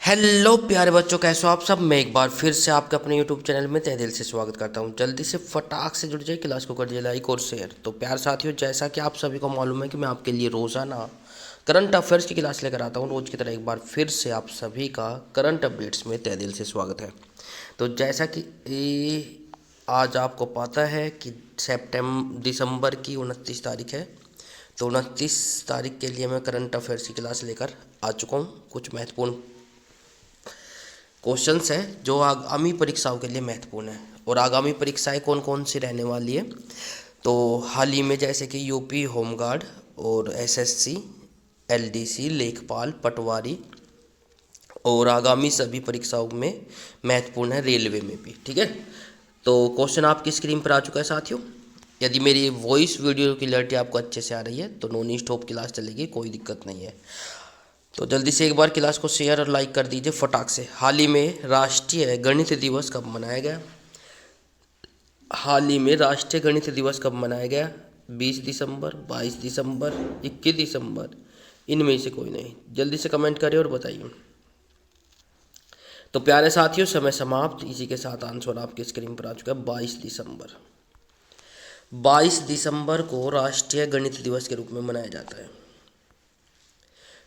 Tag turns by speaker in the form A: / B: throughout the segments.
A: Hello प्यारे बच्चों, कैसे हो आप सब। मैं एक बार फिर से आपके अपने यूट्यूब चैनल में तहे दिल से स्वागत करता हूं। जल्दी से फटाक से जुड़ जाइए, क्लास को कर दीजिए लाइक और शेयर। तो प्यार साथियों, जैसा कि आप सभी को मालूम है कि मैं आपके लिए रोज़ाना करंट अफेयर्स की क्लास लेकर आता हूं। रोज़ की तरह एक बार फिर से आप सभी का करंट अपडेट्स में तहे दिल से स्वागत है। तो जैसा कि आज आपको पता है कि दिसंबर की 29 तारीख है। तो 29 तारीख के लिए मैं करंट अफेयर्स की क्लास लेकर आ चुका हूँ। कुछ महत्वपूर्ण क्वेश्चंस हैं जो आगामी परीक्षाओं के लिए महत्वपूर्ण है। और आगामी परीक्षाएं कौन कौन सी रहने वाली है, तो हाल ही में जैसे कि यूपी होमगार्ड और एसएससी, एलडीसी, लेखपाल, पटवारी और आगामी सभी परीक्षाओं में महत्वपूर्ण है रेलवे में भी। ठीक है, तो क्वेश्चन आपकी स्क्रीन पर आ चुका है साथियों। यदि मेरी वॉइस वीडियो की क्लैरिटी आपको अच्छे से आ रही है तो नॉन स्टॉप क्लास चलेगी, कोई दिक्कत नहीं है। तो जल्दी से एक बार क्लास को शेयर और लाइक कर दीजिए फटाक से। हाल ही में राष्ट्रीय गणित दिवस कब मनाया गया? हाल ही में राष्ट्रीय गणित दिवस कब मनाया गया? 20 दिसंबर, 22 दिसंबर, 21 दिसंबर, इनमें से कोई नहीं। जल्दी से कमेंट करिए और बताइए। तो प्यारे साथियों, समय समाप्त। इसी के साथ आंसर आपकी स्क्रीन पर आ चुका है, 22 दिसंबर। 22 दिसंबर को राष्ट्रीय गणित दिवस के रूप में मनाया जाता है।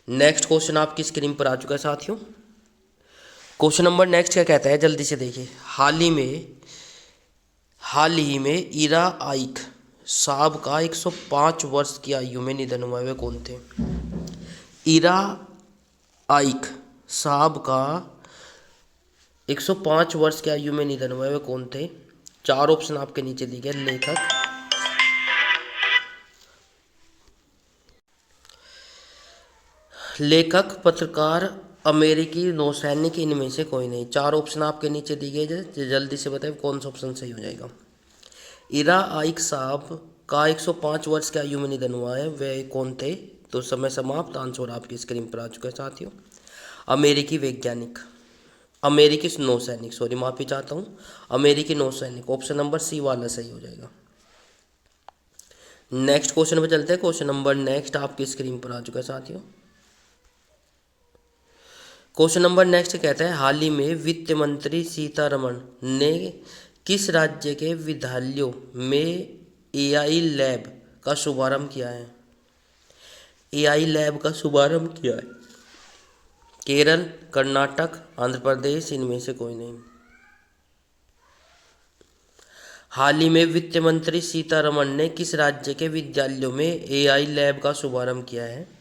A: नेक्स्ट क्वेश्चन आपकी स्क्रीन पर आ चुका है साथियों। क्वेश्चन नंबर नेक्स्ट क्या कहता है, जल्दी से देखिए। हाल ही में इरा आइक साहब का 105 वर्ष की आयु में निधन हुआ, वे कौन थे? इरा आइक साहब का 105 वर्ष की आयु में निधन हुआ, वे कौन थे? चार ऑप्शन आपके नीचे दिए गए। लेखक, पत्रकार, अमेरिकी नौसैनिक, इनमें से कोई नहीं। चार ऑप्शन आपके नीचे दिए गए, जल्दी से बताइए कौन सा ऑप्शन सही हो जाएगा। इरा आइक साहब का 105 वर्ष की आयु में निधन हुआ है, वे कौन थे? तो समय समाप्त। आंसर आपकी स्क्रीन पर आ चुका है साथियों। अमेरिकी वैज्ञानिक, अमेरिकी नौसैनिक, सॉरी माफी चाहता हूँ, अमेरिकी नौसैनिक। ऑप्शन नंबर सी वाला सही हो जाएगा। नेक्स्ट क्वेश्चन पे चलते हैं। क्वेश्चन नंबर नेक्स्ट आपकी स्क्रीन पर आ चुका है साथियों। क्वेश्चन नंबर नेक्स्ट कहता है, हाल ही में वित्त मंत्री सीतारमण ने किस राज्य के विद्यालयों में एआई लैब का शुभारंभ किया है? एआई लैब का शुभारंभ किया है। केरल, कर्नाटक, आंध्र प्रदेश, इनमें से कोई नहीं। हाल ही में वित्त मंत्री सीतारमण ने किस राज्य के विद्यालयों में एआई लैब का शुभारंभ किया है?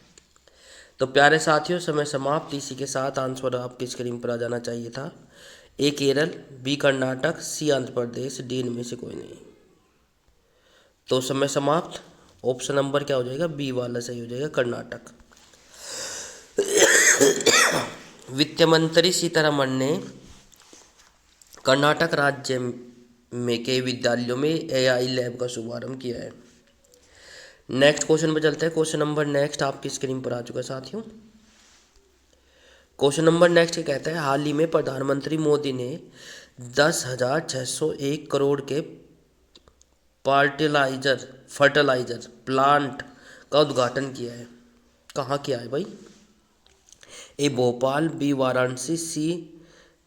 A: तो प्यारे साथियों, समय समाप्त। इसी के साथ आंसर आपकी स्क्रीन पर आ जाना चाहिए था। ए केरल, बी कर्नाटक, सी आंध्र प्रदेश, डी इनमें से कोई नहीं। तो समय समाप्त। ऑप्शन नंबर क्या हो जाएगा? बी वाला सही हो जाएगा, कर्नाटक। वित्त मंत्री सीतारमण ने कर्नाटक राज्य में के विद्यालयों में एआई लैब का शुभारंभ किया है। नेक्स्ट क्वेश्चन पे चलते हैं। क्वेश्चन नंबर नेक्स्ट आपकी स्क्रीन पर आ चुका है साथियों। क्वेश्चन नंबर नेक्स्ट कहता है, हाल ही में प्रधानमंत्री मोदी ने 10,601 करोड़ के फर्टिलाइजर प्लांट का उद्घाटन किया है। कहाँ किया है भाई? ए भोपाल, बी वाराणसी, सी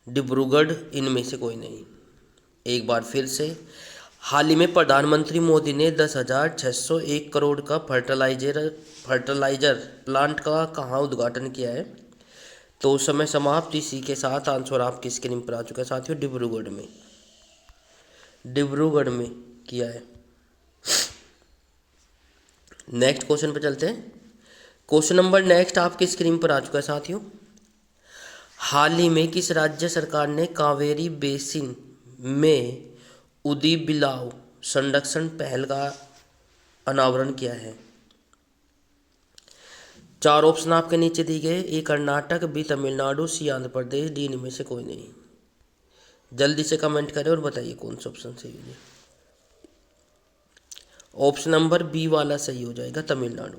A: डिब्रूगढ़, इनमें से कोई नहीं। एक बार फिर से, हाल ही में प्रधानमंत्री मोदी ने 10,601 करोड़ का फर्टिलाइजर प्लांट का कहाँ उद्घाटन किया है? तो समय समाप्त। इसी के साथ आंसर आपकी स्क्रीन पर आ चुका है साथियों, डिब्रूगढ़ में किया है। नेक्स्ट क्वेश्चन पर चलते हैं। क्वेश्चन नंबर नेक्स्ट आपकी स्क्रीन पर आ चुका है साथियों। हाल ही में किस राज्य सरकार ने कावेरी बेसिन में उदी बिलाव संरक्षण पहल का अनावरण किया है? चार ऑप्शन आपके नीचे दिए गए। ए कर्नाटक, बी तमिलनाडु, सी आंध्र प्रदेश, डी इनमें से कोई नहीं। जल्दी से कमेंट करें और बताइए कौन सा ऑप्शन सही है। ऑप्शन नंबर बी वाला सही हो जाएगा, तमिलनाडु।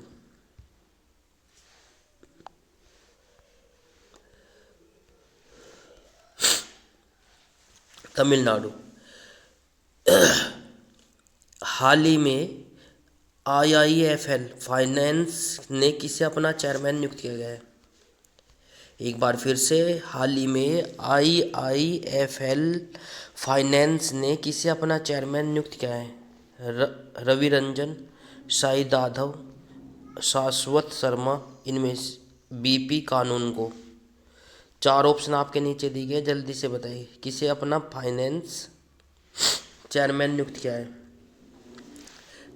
A: तमिलनाडु। हाल ही में आईआईएफएल फाइनेंस ने किसे अपना चेयरमैन नियुक्त किया गया है? एक बार फिर से, हाल ही में IIFL फाइनेंस ने किसे अपना चेयरमैन नियुक्त किया है? रवि रंजन, साई यादव, शाश्वत शर्मा, इनमें BP कानून को। 4 ऑप्शन आपके नीचे दी गए, जल्दी से बताइए किसे अपना फाइनेंस चेयरमैन नियुक्त किया है।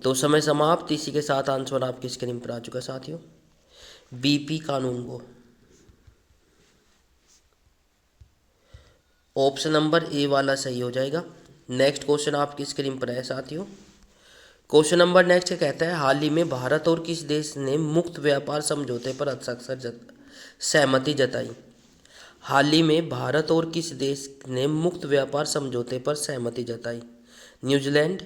A: तो समय समाप्त। इसी के साथ आंसर आपकी स्क्रीन पर आ चुका है साथियों, BP कानून को। ऑप्शन नंबर ए वाला सही हो जाएगा। नेक्स्ट क्वेश्चन आपकी स्क्रीन पर है साथियों। क्वेश्चन नंबर नेक्स्ट कहता है, हाल ही में भारत और किस देश ने मुक्त व्यापार समझौते पर हस्ताक्षर सहमति जताई? हाल ही में भारत और किस देश ने मुक्त व्यापार समझौते पर सहमति जताई? न्यूजीलैंड,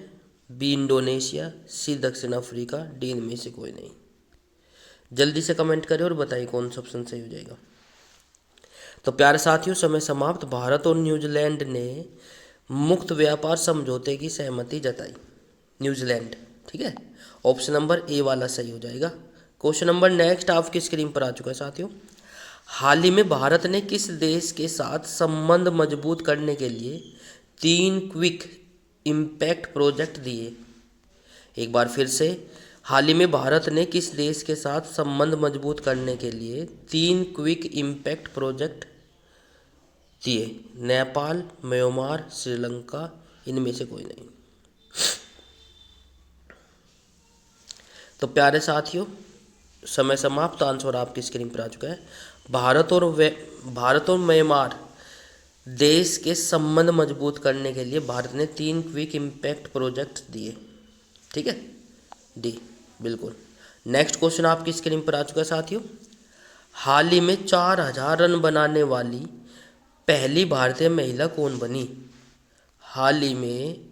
A: B इंडोनेशिया, C दक्षिण अफ्रीका, D इनमें से कोई नहीं। जल्दी से कमेंट करें और बताइए कौन सा ऑप्शन सही हो जाएगा। तो प्यारे साथियों, समय समाप्त। भारत और न्यूजीलैंड ने मुक्त व्यापार समझौते की सहमति जताई। न्यूजीलैंड, ठीक है। ऑप्शन नंबर ए वाला सही हो जाएगा। क्वेश्चन नंबर नेक्स्ट आपकी स्क्रीन पर आ चुका है साथियों। हाल ही में भारत ने किस देश के साथ संबंध मजबूत करने के लिए 3 क्विक इम्पैक्ट प्रोजेक्ट दिए? एक बार फिर से, हाल ही में भारत ने किस देश के साथ संबंध मजबूत करने के लिए 3 क्विक इम्पैक्ट प्रोजेक्ट दिए? नेपाल, म्यांमार, श्रीलंका, इनमें से कोई नहीं। तो प्यारे साथियों, समय समाप्त। आंसर आपकी स्क्रीन पर आ चुका है। भारत और म्यांमार देश के संबंध मजबूत करने के लिए भारत ने 3 क्विक इम्पैक्ट प्रोजेक्ट दिए, ठीक है, डी बिल्कुल। नेक्स्ट क्वेश्चन आपकी स्क्रीन पर आ चुका है साथियों। हाल ही में 4000 रन बनाने वाली पहली भारतीय महिला कौन बनी? हाल ही में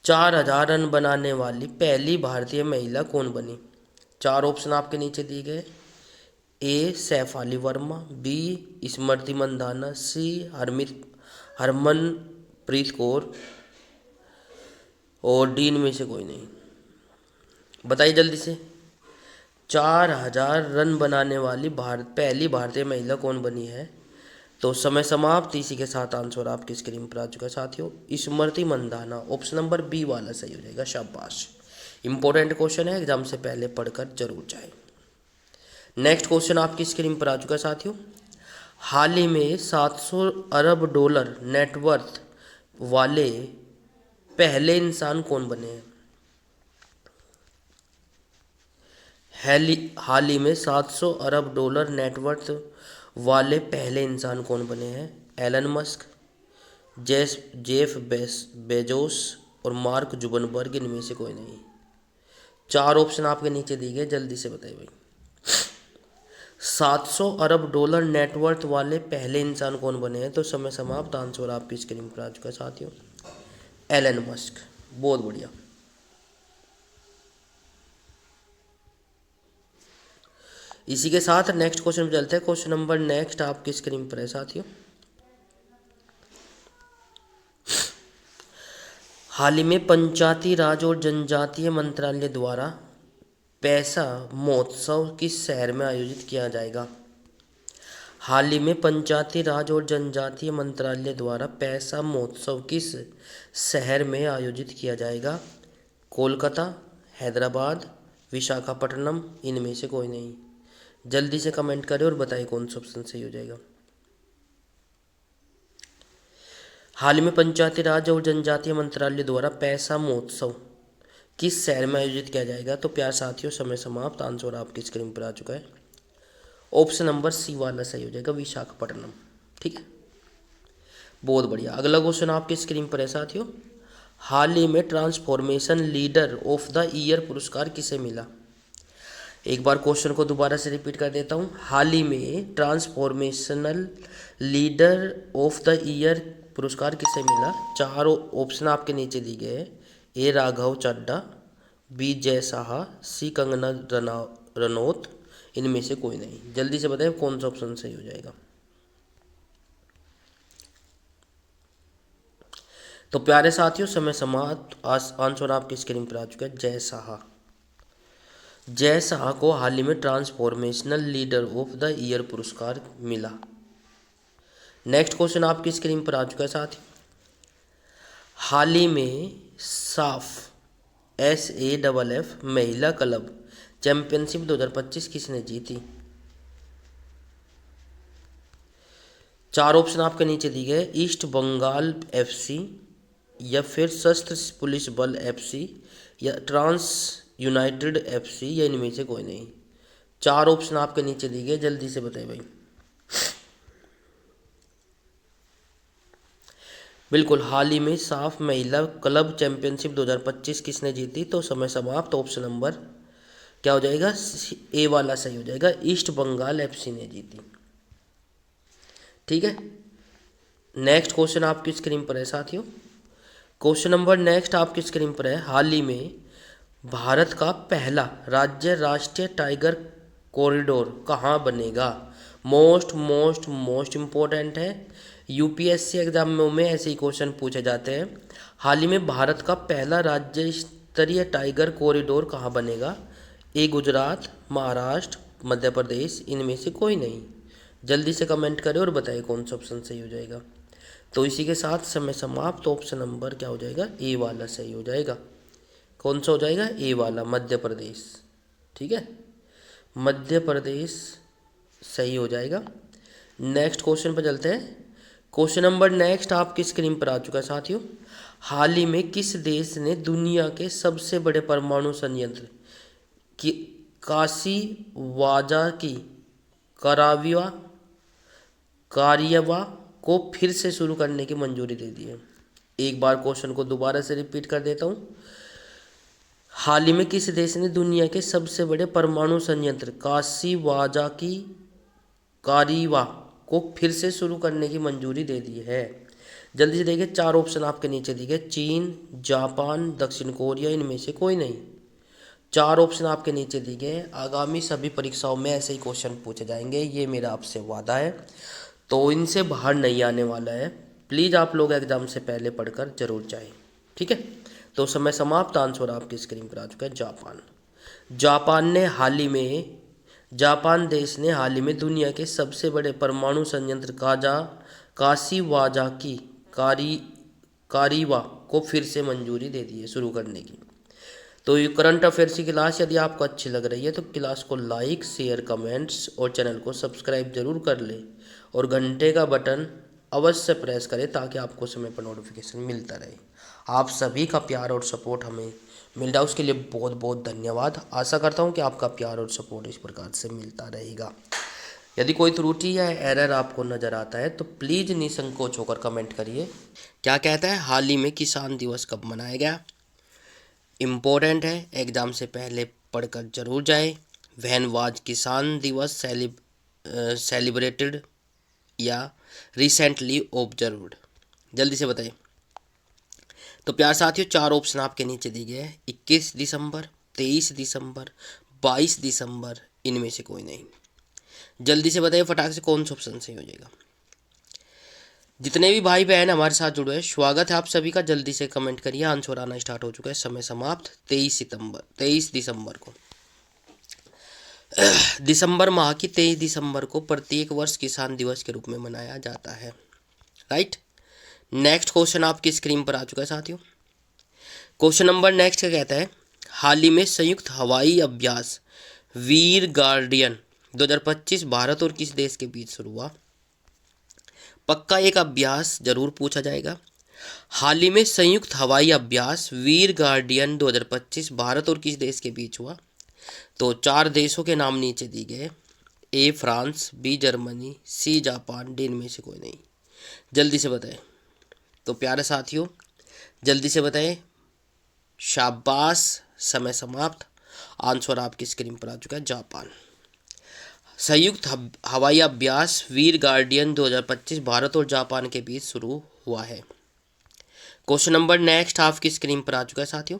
A: 4000 रन बनाने वाली पहली भारतीय महिला कौन बनी? 4 ऑप्शन आपके नीचे दिए गए। ए सैफाली वर्मा, B स्मृति मंदाना, C हरमनप्रीत कौर और D इनमें से कोई नहीं। बताइए जल्दी से, 4000 रन बनाने वाली पहली भारतीय महिला कौन बनी है? तो समय समाप्त। इसी के साथ आंसर आपकी स्क्रीन पर आ चुका है साथियों, स्मृति मंदाना। ऑप्शन नंबर B वाला सही हो जाएगा। शाबाश, इंपॉर्टेंट क्वेश्चन है, एग्जाम से पहले पढ़कर जरूर जाए। नेक्स्ट क्वेश्चन आपकी स्क्रीन पर आ चुका है साथियों। हाल ही में 700 अरब डॉलर नेटवर्थ वाले पहले इंसान कौन बने हैं? हाल ही में 700 अरब डॉलर नेटवर्थ वाले पहले इंसान कौन बने हैं? एलन मस्क, जेफ बेजोस और मार्क जुकरबर्ग, इनमें से कोई नहीं। 4 ऑप्शन आपके नीचे दिए गए, जल्दी से बताइए भाई। 700 अरब डॉलर नेटवर्थ वाले पहले इंसान कौन बने हैं? तो समय समाप्त। आंसर आपकी स्क्रीन पर आ चुका है साथियों, एलन मस्क। बहुत बढ़िया। इसी के साथ नेक्स्ट क्वेश्चन पे चलते हैं। क्वेश्चन नंबर नेक्स्ट आपकी स्क्रीन पर है साथियों। हाल ही में पंचायती राज और जनजातीय मंत्रालय द्वारा पैसा महोत्सव किस शहर में आयोजित किया जाएगा? हाल ही में पंचायती राज और जनजातीय मंत्रालय द्वारा पैसा महोत्सव किस शहर में आयोजित किया जाएगा? कोलकाता, हैदराबाद, विशाखापट्टनम, इनमें से कोई नहीं। जल्दी से कमेंट करें और बताइए कौन सा ऑप्शन सही हो जाएगा। हाल ही में पंचायती राज और जनजातीय मंत्रालय द्वारा पैसा महोत्सव किस शहर में आयोजित किया जाएगा? तो प्यार साथियों, समय समाप्त। आंसर आपकी स्क्रीन पर आ चुका है। ऑप्शन नंबर C वाला सही हो जाएगा, विशाखापट्टनम, ठीक है। बहुत बढ़िया। अगला क्वेश्चन आपकी स्क्रीन पर है साथियों। हाल ही में transformation leader of the year पुरस्कार किसे मिला? एक बार क्वेश्चन को दोबारा से रिपीट कर देता हूँ। हाल ही में transformational leader of the year पुरस्कार किसे मिला? 4 ऑप्शन आपके नीचे दिए गए। ए राघव चड्ढा, B जय साहा, C कंगना रनौत, इनमें से कोई नहीं। जल्दी से बताएं कौन सा ऑप्शन सही हो जाएगा। तो प्यारे साथियों, समय समाप्त। आंसर आपकी स्क्रीन पर आ चुका है, जय साहा। जय साहा को हाल ही में transformational leader of the year पुरस्कार मिला। नेक्स्ट क्वेश्चन आपकी स्क्रीन पर आ चुका है साथ ही। हाल ही में साफ SAFF महिला क्लब चैंपियनशिप 2025 किसने जीती? चार ऑप्शन आपके नीचे दिए गए, ईस्ट बंगाल FC, या फिर सशस्त्र पुलिस बल FC, या ट्रांस यूनाइटेड FC, या इनमें से कोई नहीं। चार ऑप्शन आपके नीचे दिए गए, जल्दी से बताइए भाई। बिल्कुल, हाल ही में साफ महिला क्लब चैंपियनशिप 2025 किसने जीती? तो समय समाप्त। ऑप्शन नंबर क्या हो जाएगा? ए वाला सही हो जाएगा, ईस्ट बंगाल FC ने जीती। ठीक है, नेक्स्ट क्वेश्चन आपकी स्क्रीन पर है साथियों। क्वेश्चन नंबर नेक्स्ट आपकी स्क्रीन पर है। हाल ही में भारत का पहला राज्य राष्ट्रीय टाइगर कॉरिडोर कहाँ बनेगा? मोस्ट इम्पोर्टेंट है। UPSC एग्जामों में ऐसे ही क्वेश्चन पूछे जाते हैं। हाल ही में भारत का पहला राज्य स्तरीय टाइगर कॉरिडोर कहाँ बनेगा? ए गुजरात, महाराष्ट्र, मध्य प्रदेश, इनमें से कोई नहीं। जल्दी से कमेंट करें और बताइए कौन सा ऑप्शन सही हो जाएगा। तो इसी के साथ समय समाप्त। ऑप्शन नंबर क्या हो जाएगा? ए वाला सही हो जाएगा। कौन सा हो जाएगा? ए वाला, मध्य प्रदेश। ठीक है, मध्य प्रदेश सही हो जाएगा। नेक्स्ट क्वेश्चन पर चलते हैं। क्वेश्चन नंबर नेक्स्ट आपकी स्क्रीन पर आ चुका है साथियों। हाल ही में किस देश ने दुनिया के सबसे बड़े परमाणु संयंत्र की काशीवाजा की कार्यवा को फिर से शुरू करने की मंजूरी दे दी है? एक बार क्वेश्चन को दोबारा से रिपीट कर देता हूँ। हाल ही में किस देश ने दुनिया के सबसे बड़े परमाणु संयंत्र काशीवाजा की कारीवा को फिर से शुरू करने की मंजूरी दे दी है? जल्दी से देखिए, चार ऑप्शन आपके नीचे दिए गए, चीन, जापान, दक्षिण कोरिया, इनमें से कोई नहीं। चार ऑप्शन आपके नीचे दिए गए। आगामी सभी परीक्षाओं में ऐसे ही क्वेश्चन पूछे जाएंगे, ये मेरा आपसे वादा है, तो इनसे बाहर नहीं आने वाला है। प्लीज़ आप लोग एग्जाम से पहले पढ़कर जरूर जाएं। ठीक है, तो समय समाप्त। आंसर आपकी स्क्रीन पर आ चुका है, जापान। जापान देश ने हाल ही में दुनिया के सबसे बड़े परमाणु संयंत्र काशीवाजा की कारीवा को फिर से मंजूरी दे दी है शुरू करने की। तो ये करंट अफेयर्स की क्लास यदि आपको अच्छी लग रही है तो क्लास को लाइक, शेयर, कमेंट्स और चैनल को सब्सक्राइब जरूर कर ले और घंटे का बटन अवश्य प्रेस करें ताकि आपको समय पर नोटिफिकेशन मिलता रहे। आप सभी का प्यार और सपोर्ट हमें मिल रहा है, उसके लिए बहुत बहुत धन्यवाद। आशा करता हूँ कि आपका प्यार और सपोर्ट इस प्रकार से मिलता रहेगा। यदि कोई त्रुटि या एरर आपको नज़र आता है तो प्लीज़ निसंकोच होकर कमेंट करिए। क्या कहता है, हाल ही में किसान दिवस कब मनाया गया? इम्पोर्टेंट है, एग्ज़ाम से पहले पढ़कर जरूर जाए। व्हेन वाज किसान दिवस सेलिब्रेटेड या रिसेंटली ऑब्जर्व्ड? जल्दी से बताइए। तो प्यार साथियों, चार ऑप्शन आपके नीचे दिए गए हैं, 21 दिसंबर, 23 दिसंबर, 22 दिसंबर, इनमें से कोई नहीं। जल्दी से बताइए फटाक से कौन सा ऑप्शन सही हो जाएगा। जितने भी भाई बहन हमारे साथ जुड़े हैं, स्वागत है आप सभी का। जल्दी से कमेंट करिए, आंसर आना स्टार्ट हो चुका है। समय समाप्त। 23 दिसंबर को दिसंबर माह की 23 दिसंबर को प्रत्येक वर्ष किसान दिवस के रूप में मनाया जाता है। राइट, नेक्स्ट क्वेश्चन आपकी स्क्रीन पर आ चुका है साथियों। क्वेश्चन नंबर नेक्स्ट क्या कहता है, हाल ही में संयुक्त हवाई अभ्यास वीर गार्डियन 2025 भारत और किस देश के बीच शुरू हुआ? पक्का एक अभ्यास जरूर पूछा जाएगा। हाल ही में संयुक्त हवाई अभ्यास वीर गार्डियन 2025 भारत और किस देश के बीच हुआ? तो चार देशों के नाम नीचे दिए गए, A France, B Germany, C Japan, D इनमें से कोई नहीं। जल्दी से बताएं। तो प्यारे साथियों, जल्दी से बताएं। शाबाश, समय समाप्त। आंसर आपकी स्क्रीन पर आ चुका है, जापान। संयुक्त हवाई अभ्यास वीर गार्डियन 2025 भारत और जापान के बीच शुरू हुआ है। क्वेश्चन नंबर नेक्स्ट आपकी स्क्रीन पर आ चुका है साथियों।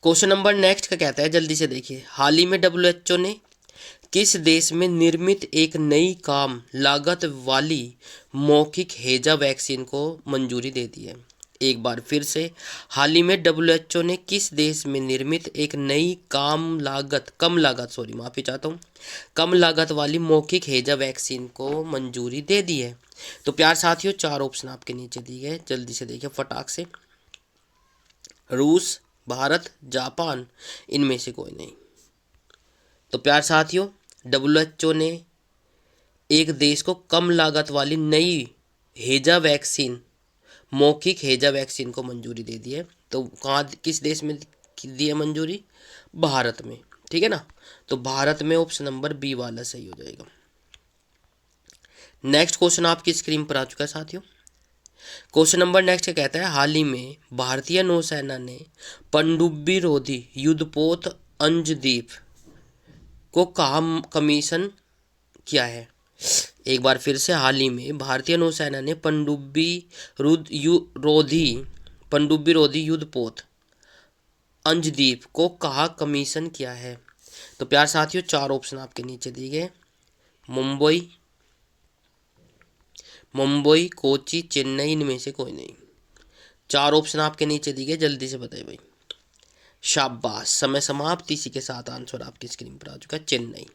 A: क्वेश्चन नंबर नेक्स्ट का कहता है, जल्दी से देखिए, हाल ही में WHO ने किस देश में निर्मित एक नई कम लागत वाली मौखिक हैजा वैक्सीन को मंजूरी दे दी है? एक बार फिर से, हाल ही में डब्ल्यूएचओ ने किस देश में निर्मित एक नई कम लागत वाली मौखिक हैजा वैक्सीन को मंजूरी दे दी है? तो प्यार साथियों, 4 ऑप्शन आपके नीचे दिए गए, जल्दी से देखिए फटाक से। रूस, भारत, जापान, इनमें से कोई नहीं। तो प्यार साथियों, डब्ल्यूएचओ ने एक देश को कम लागत वाली नई हैजा वैक्सीन, मौखिक हैजा वैक्सीन को मंजूरी दे दी है। तो कहाँ, किस देश में दी है मंजूरी? भारत में, ठीक है ना। तो भारत में ऑप्शन नंबर बी वाला सही हो जाएगा। नेक्स्ट क्वेश्चन आपकी स्क्रीन पर आ चुका है साथियों। क्वेश्चन नंबर नेक्स्ट कहता है, हाल ही में भारतीय नौसेना ने पनडुब्बी रोधी युद्धपोत अंजदीप को कहाँ कमीशन किया है? एक बार फिर से, हाल ही में भारतीय नौसेना ने पनडुब्बी रोधी युद्धपोत अंजदीप को कहाँ कमीशन किया है? तो प्यार साथियों, 4 ऑप्शन आपके नीचे दिए गए। मुंबई, कोची, चेन्नई, इनमें से कोई नहीं। 4 ऑप्शन आपके नीचे दिए गए, जल्दी से बताइए भाई। शाबाश, समय समाप्त। इसी के साथ आंसर आपकी स्क्रीन पर आ चुका है, चेन्नई।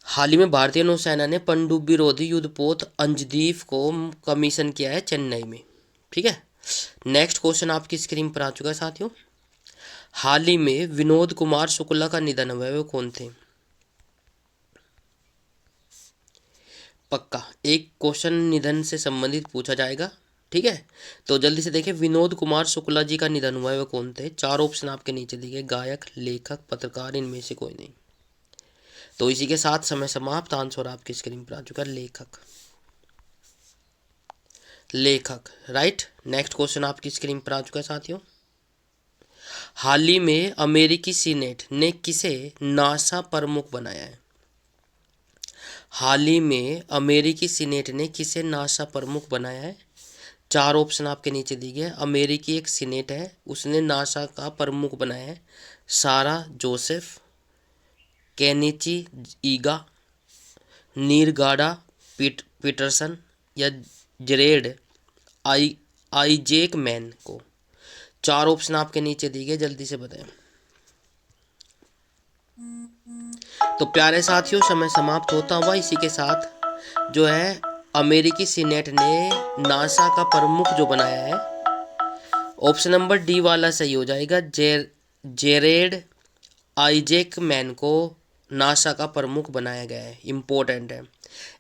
A: हाल ही में भारतीय नौसेना ने पनडुब्बी रोधी युद्धपोत अंजदीप को कमीशन किया है चेन्नई में, ठीक है। नेक्स्ट क्वेश्चन आपकी स्क्रीन पर आ चुका है साथियों। हाल ही में विनोद कुमार शुक्ला का निधन हुआ है, वो कौन थे? पक्का एक क्वेश्चन निधन से संबंधित पूछा जाएगा, ठीक है। तो जल्दी से देखिए, विनोद कुमार शुक्ला जी का निधन हुआ है, वो कौन थे? 4 ऑप्शन आपके नीचे दिए, गायक, लेखक, पत्रकार, इनमें से कोई नहीं। तो इसी के साथ समय समाप्त। आंसर आपकी स्क्रीन पर आ चुका है, लेखक, राइट। नेक्स्ट क्वेश्चन आपकी स्क्रीन पर आ चुका है साथियों। हाल ही में अमेरिकी सीनेट ने किसे नासा प्रमुख बनाया है? हाल ही में अमेरिकी सीनेट ने किसे नासा प्रमुख बनाया है? 4 ऑप्शन आपके नीचे दिए गए। अमेरिकी एक सीनेट है, उसने नासा का प्रमुख बनाया है। सारा जोसेफ, केनिची ईगा, नीरगाडा पीटरसन या जेरेड आइजेक मैन को। 4 ऑप्शन आपके नीचे दिए गए, जल्दी से बताएं। तो प्यारे साथियों, समय समाप्त होता हुआ इसी के साथ जो है अमेरिकी सीनेट ने नासा का प्रमुख जो बनाया है, ऑप्शन नंबर डी वाला सही हो जाएगा। जेरेड आइजेक मैन को नासा का प्रमुख बनाया गया है। इम्पोर्टेंट है,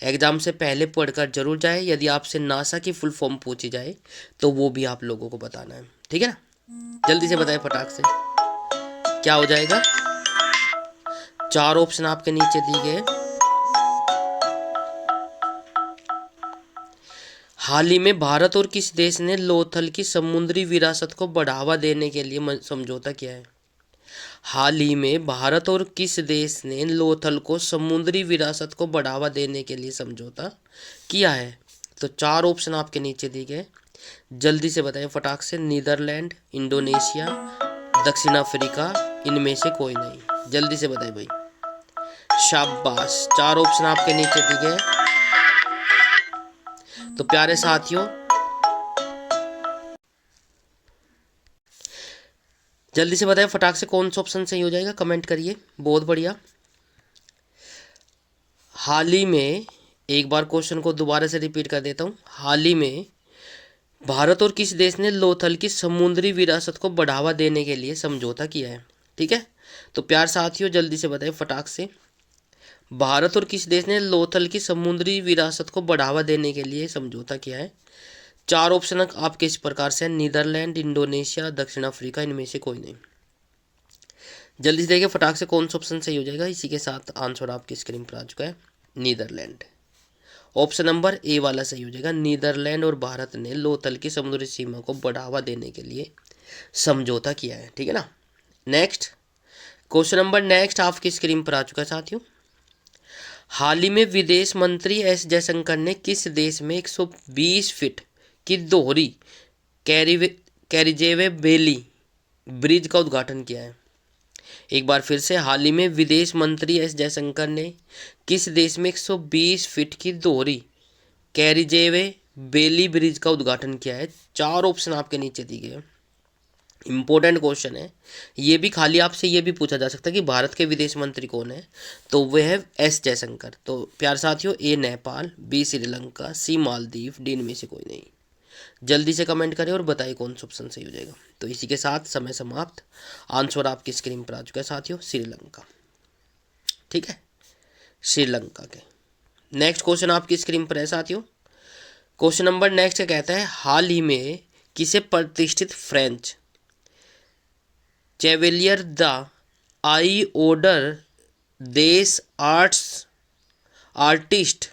A: एग्जाम से पहले पढ़कर जरूर जाए। यदि आपसे नासा की फुल फॉर्म पूछी जाए तो वो भी आप लोगों को बताना है, ठीक है ना। जल्दी से बताएं फटाक से, क्या हो जाएगा? 4 ऑप्शन आपके नीचे दिए गए। हाल ही में भारत और किस देश ने लोथल की समुद्री विरासत को बढ़ावा देने के लिए समझौता किया है? हाल ही में भारत और किस देश ने लोथल को समुद्री विरासत को बढ़ावा देने के लिए समझौता किया है? तो 4 ऑप्शन आपके नीचे दिए गए, जल्दी से बताएं फटाक से। नीदरलैंड, इंडोनेशिया, दक्षिण अफ्रीका, इनमें से कोई नहीं। जल्दी से बताएं भाई। शाबाश, 4 ऑप्शन आपके नीचे दिए गए। तो प्यारे साथियों, जल्दी से बताएं फटाक से कौन सा ऑप्शन सही हो जाएगा, कमेंट करिए। बहुत बढ़िया। हाल ही में, एक बार क्वेश्चन को दोबारा से रिपीट कर देता हूँ। हाल ही में भारत और किस देश ने लोथल की समुद्री विरासत को बढ़ावा देने के लिए समझौता किया है? ठीक है, तो प्यार साथियों जल्दी से बताएं फटाक से, भारत और किस देश ने लोथल की समुद्री विरासत को बढ़ावा देने के लिए समझौता किया है? 4 ऑप्शन आपके इस प्रकार से, नीदरलैंड, इंडोनेशिया, दक्षिण अफ्रीका, इनमें से कोई नहीं। जल्दी से देखिए फटाक से कौन सा ऑप्शन सही हो जाएगा। इसी के साथ आंसर आपकी स्क्रीन पर आ चुका है, नीदरलैंड। ऑप्शन नंबर ए वाला सही हो जाएगा। नीदरलैंड और भारत ने लोथल की समुद्री सीमा को बढ़ावा देने के लिए समझौता किया है, ठीक है ना। नेक्स्ट क्वेश्चन नंबर नेक्स्ट आपकी स्क्रीन पर आ चुका है साथियों। हाल ही में विदेश मंत्री एस जयशंकर ने किस देश में 120 फीट की दोहरी कैरिजेवे बेली ब्रिज का उद्घाटन किया है? एक बार फिर से, हाल ही में विदेश मंत्री एस जयशंकर ने किस देश में 120 फीट की दोहरी कैरिजेवे बेली ब्रिज का उद्घाटन किया है? चार ऑप्शन आपके नीचे दिए गए। इंपॉर्टेंट क्वेश्चन है ये भी, खाली आपसे ये भी पूछा जा सकता है कि भारत के विदेश मंत्री कौन है, तो वह है एस जयशंकर। तो प्यार साथियों, ए नेपाल, बी श्रीलंका, सी मालदीव, डी इनमें से कोई नहीं। जल्दी से कमेंट करें और बताइए कौन सा ऑप्शन सही हो जाएगा। तो इसी के साथ समय समाप्त। आंसर आपकी स्क्रीन पर आ चुका है साथियों, श्रीलंका। ठीक है, श्रीलंका के। नेक्स्ट क्वेश्चन आपकी स्क्रीन पर है साथियों। क्वेश्चन नंबर नेक्स्ट क्या कहता है, हाल ही में किसे प्रतिष्ठित फ्रेंच चेवेलियर द आई ऑर्डर देश आर्टिस्ट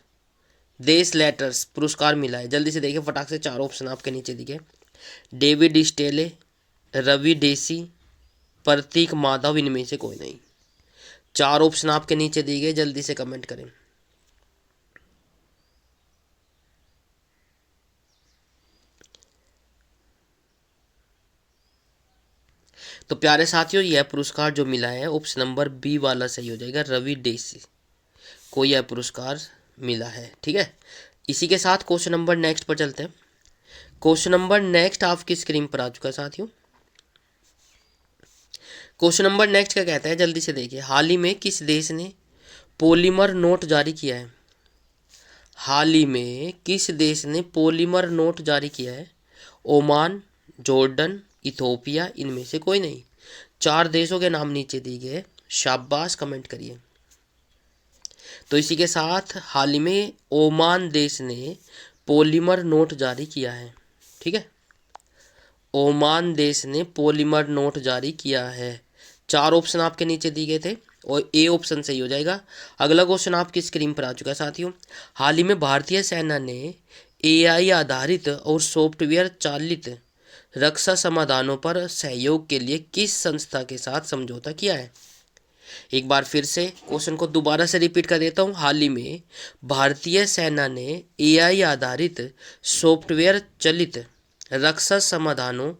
A: देश लेटर्स पुरस्कार मिला है? जल्दी से देखिए फटाक से, चार ऑप्शन आपके नीचे दिखे। डेविड स्टेले, रवि डेसी, प्रतीक माधव, इनमें से कोई नहीं। चार ऑप्शन आपके नीचे दिए गए, जल्दी से कमेंट करें। तो प्यारे साथियों, यह पुरस्कार जो मिला है ऑप्शन नंबर बी वाला सही हो जाएगा, रवि डेसी को यह पुरस्कार मिला है। ठीक है, इसी के साथ क्वेश्चन नंबर नेक्स्ट पर चलते हैं। क्वेश्चन नंबर नेक्स्ट आपकी स्क्रीन पर आ चुका है साथियों। क्वेश्चन नंबर नेक्स्ट क्या कहता है, जल्दी से देखिए। हाल ही में किस देश ने पॉलीमर नोट जारी किया है? हाल ही में किस देश ने पॉलीमर नोट जारी किया है? ओमान, जॉर्डन, इथोपिया, इनमें से कोई नहीं। चार देशों के नाम नीचे दिए गए, शाबाश, कमेंट करिए। तो इसी के साथ हाल ही में ओमान देश ने पॉलीमर नोट जारी किया है। ठीक है, ओमान देश ने पॉलीमर नोट जारी किया है। चार ऑप्शन आपके नीचे दिए गए थे और ए ऑप्शन सही हो जाएगा। अगला क्वेश्चन आपकी स्क्रीन पर आ चुका है साथियों। हाल ही में भारतीय सेना ने एआई आधारित और सॉफ्टवेयर चालित रक्षा समाधानों पर सहयोग के लिए किस संस्था के साथ समझौता किया है? एक बार फिर से क्वेश्चन को दोबारा से रिपीट कर देता हूँ। हाल ही में भारतीय सेना ने एआई आधारित सॉफ्टवेयर चलित रक्षा समाधानों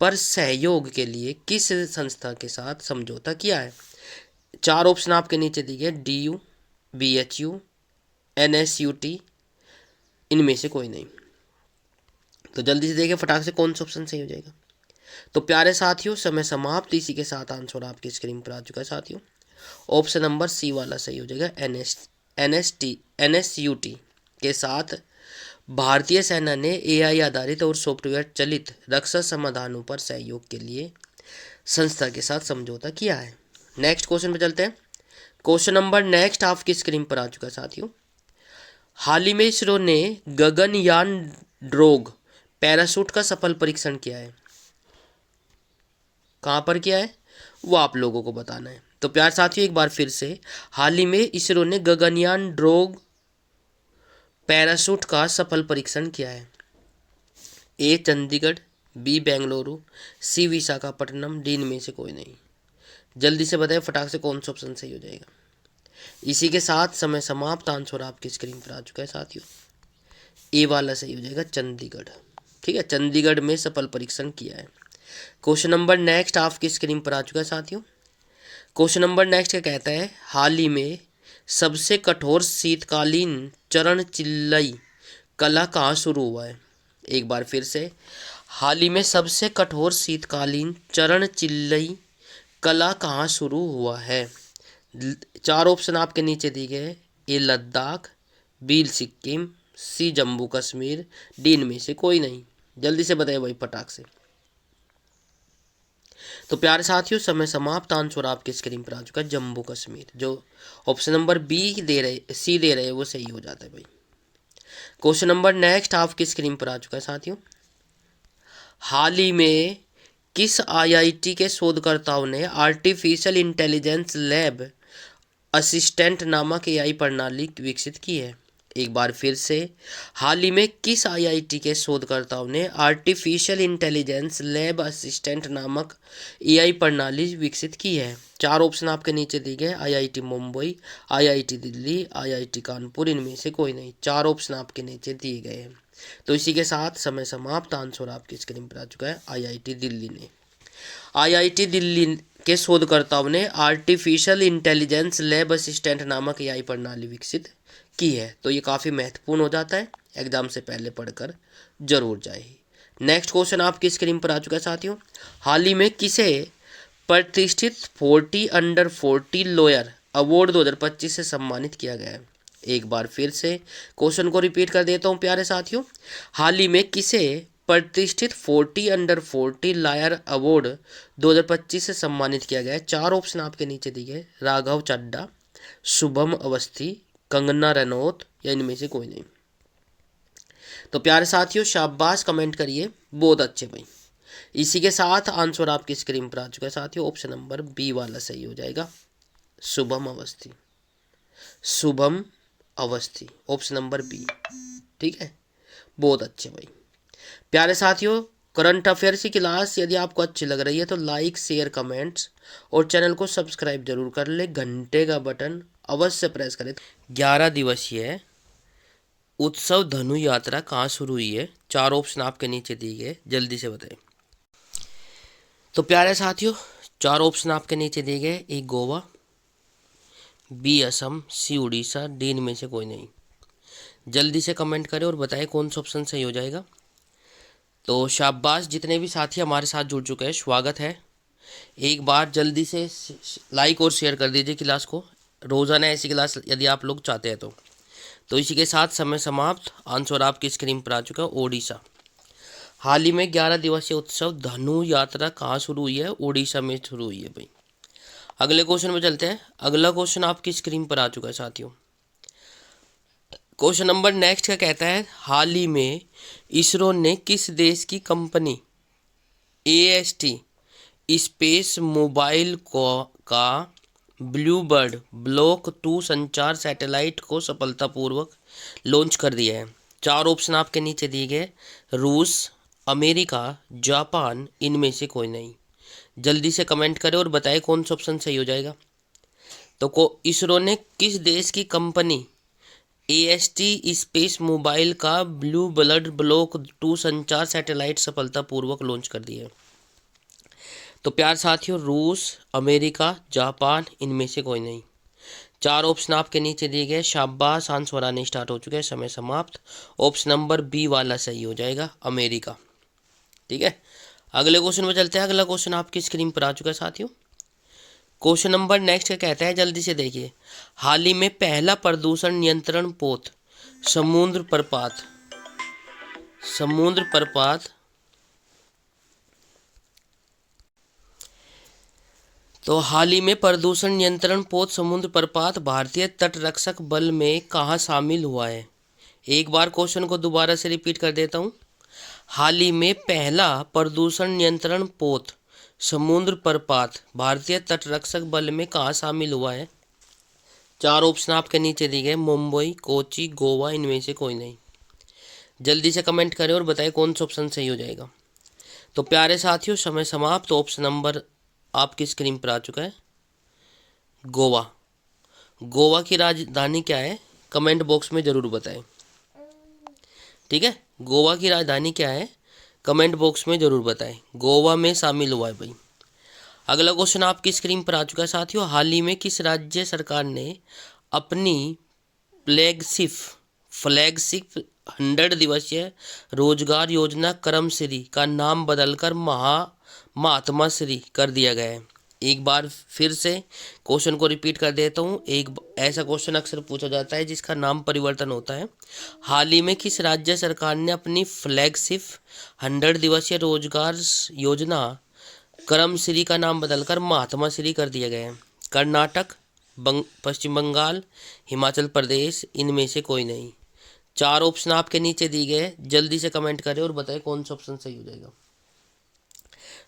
A: पर सहयोग के लिए किस संस्था के साथ समझौता किया है? चार ऑप्शन आपके नीचे दिए, DU, BHU, NSUT, इनमें से कोई नहीं। तो जल्दी से देखिए फटाक से कौन सा ऑप्शन सही हो जाएगा। तो प्यारे साथियों, समय समाप्त। इसी के साथ आंसर आपकी स्क्रीन पर आ चुका है साथियों। ऑप्शन नंबर सी वाला सही हो जाएगा। NSUT के साथ भारतीय सेना ने एआई आधारित और सॉफ्टवेयर चलित रक्षा समाधानों पर सहयोग के लिए संस्था के साथ समझौता किया है। नेक्स्ट क्वेश्चन पे चलते हैं। क्वेश्चन नंबर नेक्स्ट आपकी स्क्रीन पर आ चुका है साथियों। हाल ही में इसरो ने गगनयान ड्रोग पैराशूट का सफल परीक्षण किया है। कहाँ पर किया है वो आप लोगों को बताना है। तो प्यार साथियों, एक बार फिर से, हाल ही में इसरो ने गगनयान ड्रोग पैराशूट का सफल परीक्षण किया है। ए चंडीगढ़, बी बेंगलुरु, सी विशाखापट्टनम, डी इनमें से कोई नहीं। जल्दी से बताएं फटाक से कौन सा ऑप्शन सही हो जाएगा। इसी के साथ समय समाप्त। आंसर आपकी स्क्रीन पर आ चुका है साथियों। ए वाला सही हो जाएगा, चंडीगढ़। ठीक है, चंडीगढ़ में सफल परीक्षण किया है। क्वेश्चन नंबर नेक्स्ट आपकी स्क्रीन पर आ चुका है साथियों। क्वेश्चन नंबर नेक्स्ट क्या कहता है, हाल ही में सबसे कठोर शीतकालीन चरण चिल्लई कला कहाँ शुरू हुआ है? एक बार फिर से, हाल ही में सबसे कठोर शीतकालीन चरण चिल्लई कला कहाँ शुरू हुआ है? चार ऑप्शन आपके नीचे दिए गए, ए लद्दाख, बी सिक्किम, सी जम्मू कश्मीर, डी इनमें से कोई नहीं। जल्दी से बताइए भाई फटाक से। तो प्यारे साथियों, समय समाप्त। आंसर आपके स्क्रीन पर आ चुका है, जम्मू कश्मीर। जो ऑप्शन नंबर बी दे रहे, सी दे रहे वो सही हो जाता है भाई। क्वेश्चन नंबर नेक्स्ट आपकी स्क्रीन पर आ चुका है साथियों। हाल ही में किस IIT के शोधकर्ताओं ने आर्टिफिशियल इंटेलिजेंस लैब असिस्टेंट नामक एआई प्रणाली विकसित की है? एक बार फिर से, हाल ही में किस IIT के शोधकर्ताओं ने आर्टिफिशियल इंटेलिजेंस लैब असिस्टेंट नामक एआई प्रणाली विकसित की है? चार ऑप्शन आपके नीचे दिए गए, IIT Mumbai, IIT Delhi, IIT Kanpur, इनमें से कोई नहीं। चार ऑप्शन आपके नीचे दिए गए हैं। तो इसी के साथ समय समाप्त। आंसर आपकी स्क्रीन पर आ चुका है, IIT दिल्ली ने। IIT दिल्ली के शोधकर्ताओं ने आर्टिफिशियल इंटेलिजेंस लैब असिस्टेंट नामक एआई प्रणाली विकसित की है। तो ये काफ़ी महत्वपूर्ण हो जाता है, एग्जाम से पहले पढ़कर जरूर जाए। नेक्स्ट क्वेश्चन आपकी स्क्रीन पर आ चुका है साथियों। हाल ही में किसे प्रतिष्ठित 40 अंडर 40 लोअर अवार्ड 2025 से सम्मानित किया गया है? एक बार फिर से क्वेश्चन को रिपीट कर देता हूं प्यारे साथियों। हाल ही में किसे प्रतिष्ठित 40 अंडर 40 लायर अवार्ड 2025 से सम्मानित किया गया है? चार ऑप्शन आपके नीचे दिए गए, राघव चड्ढा, शुभम अवस्थी, कंगना रनौत या इनमें से कोई नहीं। तो प्यारे साथियों शाबाश, कमेंट करिए, बहुत अच्छे भाई। इसी के साथ आंसर आपकी स्क्रीन पर आ चुका है साथियों। ऑप्शन नंबर बी वाला सही हो जाएगा, Shubham Awasthi. Shubham Awasthi, option number B. ठीक है, बहुत अच्छे भाई। प्यारे साथियों करंट अफेयर्स की क्लास यदि आपको अच्छी लग रही है तो लाइक शेयर कमेंट्स और चैनल को सब्सक्राइब जरूर कर ले, घंटे का बटन अवश्य प्रेस करें। 11 दिवसीय उत्सव धनु यात्रा कहाँ शुरू हुई है? चार ऑप्शन आपके नीचे दिए गए, जल्दी से बताएं। तो प्यारे साथियों चार ऑप्शन आपके नीचे दिए गए, ए गोवा, बी असम, सी उड़ीसा, डी इनमें से कोई नहीं। जल्दी से कमेंट करें और बताएं कौन सा ऑप्शन सही हो जाएगा। तो शाबाश, जितने भी साथी हमारे साथ जुड़ चुके हैं स्वागत है। एक बार जल्दी से लाइक और शेयर कर दीजिए क्लास को, रोज़ाना ऐसी क्लास यदि आप लोग चाहते हैं तो इसी के साथ समय समाप्त। आंसर आपकी स्क्रीन पर आ चुका है, ओडिशा। हाल ही में 11 दिवसीय उत्सव धनु यात्रा कहाँ शुरू हुई है? ओडिशा में शुरू हुई है भाई। अगले क्वेश्चन में चलते हैं। अगला क्वेश्चन आपकी स्क्रीन पर आ चुका है साथियों। क्वेश्चन नंबर नेक्स्ट का कहता है, हाल ही में इसरो ने किस देश की कंपनी AST स्पेस मोबाइल का ब्लूबर्ड ब्लॉक 2 संचार सैटेलाइट को सफलतापूर्वक लॉन्च कर दिया है? चार ऑप्शन आपके नीचे दिए गए, रूस, अमेरिका, जापान, इनमें से कोई नहीं। जल्दी से कमेंट करें और बताएं कौन सा ऑप्शन सही हो जाएगा। तो इसरो ने किस देश की कंपनी AST स्पेस मोबाइल का ब्लू बर्ड ब्लॉक 2 संचार सैटेलाइट सफलतापूर्वक लॉन्च कर दिया है? तो प्यार साथियों रूस, अमेरिका, जापान, इनमें से कोई नहीं। चार ऑप्शन आपके नीचे दिए गए, शाबाश, आंसर आने स्टार्ट हो चुके हैं, समय समाप्त। ऑप्शन नंबर बी वाला सही हो जाएगा, अमेरिका। ठीक है, अगले क्वेश्चन में चलते हैं। अगला क्वेश्चन आपकी स्क्रीन पर आ चुका है साथियों। क्वेश्चन नंबर नेक्स्ट का कहता है, जल्दी से देखिए, हाल ही में पहला प्रदूषण नियंत्रण पोत समुद्र प्रपात तो हाल ही में प्रदूषण नियंत्रण पोत समुद्र प्रपात भारतीय तटरक्षक बल में कहाँ शामिल हुआ है? एक बार क्वेश्चन को दोबारा से रिपीट कर देता हूँ। हाल ही में पहला प्रदूषण नियंत्रण पोत समुद्र प्रपात भारतीय तटरक्षक बल में कहाँ शामिल हुआ है? चार ऑप्शन आपके नीचे दिए गए, मुंबई, कोची, गोवा, इनमें से कोई नहीं। जल्दी से कमेंट करें और बताएं कौन सा ऑप्शन सही हो जाएगा। तो प्यारे साथियों समय समाप्त। तो ऑप्शन नंबर आपकी स्क्रीन पर आ चुका है, गोवा। गोवा की राजधानी क्या है? कमेंट बॉक्स में ज़रूर बताएं। ठीक है, गोवा की राजधानी क्या है? कमेंट बॉक्स में ज़रूर बताएं। गोवा में शामिल हुआ है भाई। अगला क्वेश्चन आपकी स्क्रीन पर आ चुका है साथियों। हाल ही में किस राज्य सरकार ने अपनी फ्लैगशिप 100 दिवसीय रोजगार योजना कर्मश्री का नाम बदलकर महात्मा श्री कर दिया गया है? एक बार फिर से क्वेश्चन को रिपीट कर देता हूँ। एक ऐसा क्वेश्चन अक्सर पूछा जाता है जिसका नाम परिवर्तन होता है। हाल ही में किस राज्य सरकार ने अपनी फ्लैगशिप 100 दिवसीय रोजगार योजना कर्मश्री का नाम बदलकर महात्मा श्री कर दिया गया है? कर्नाटक, पश्चिम बंगाल, हिमाचल प्रदेश, इनमें से कोई नहीं। चार ऑप्शन आपके नीचे दिए गए, जल्दी से कमेंट करें और बताएं कौन सा ऑप्शन सही हो जाएगा।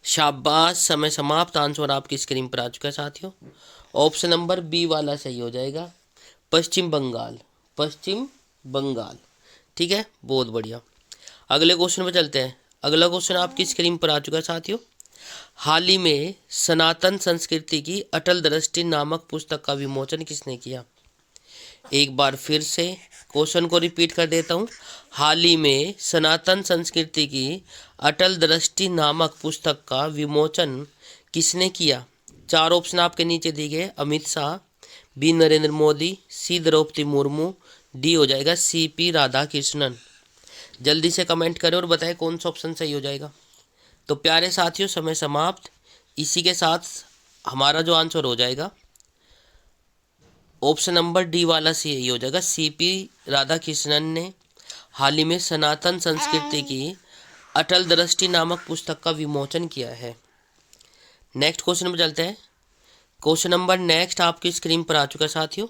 A: शाबाश, समय समाप्त। आंसर आपकी स्क्रीन पर आ चुका है साथियों। ऑप्शन नंबर बी वाला सही हो जाएगा, पश्चिम बंगाल। ठीक है, बहुत बढ़िया। अगले क्वेश्चन पर चलते हैं। अगला क्वेश्चन आपकी स्क्रीन पर आ चुका है साथियों। हाल ही में सनातन संस्कृति की अटल दृष्टि नामक पुस्तक का विमोचन किसने किया? एक बार फिर से क्वेश्चन को रिपीट कर देता हूँ। हाल ही में सनातन संस्कृति की अटल दृष्टि नामक पुस्तक का विमोचन किसने किया? चार ऑप्शन आपके नीचे दिए गए, अमित शाह, बी नरेंद्र मोदी, सी द्रौपदी मुर्मू, डी हो जाएगा सीपी राधाकृष्णन। जल्दी से कमेंट करें और बताएं कौन सा ऑप्शन सही हो जाएगा। तो प्यारे साथियों समय समाप्त। इसी के साथ हमारा जो आंसर हो जाएगा ऑप्शन नंबर डी वाला सही हो जाएगा। सीपी राधाकृष्णन ने हाल ही में सनातन संस्कृति की अटल दृष्टि नामक पुस्तक का विमोचन किया है। नेक्स्ट क्वेश्चन में चलते हैं। क्वेश्चन नंबर नेक्स्ट आपकी स्क्रीन पर आ चुका है साथियों।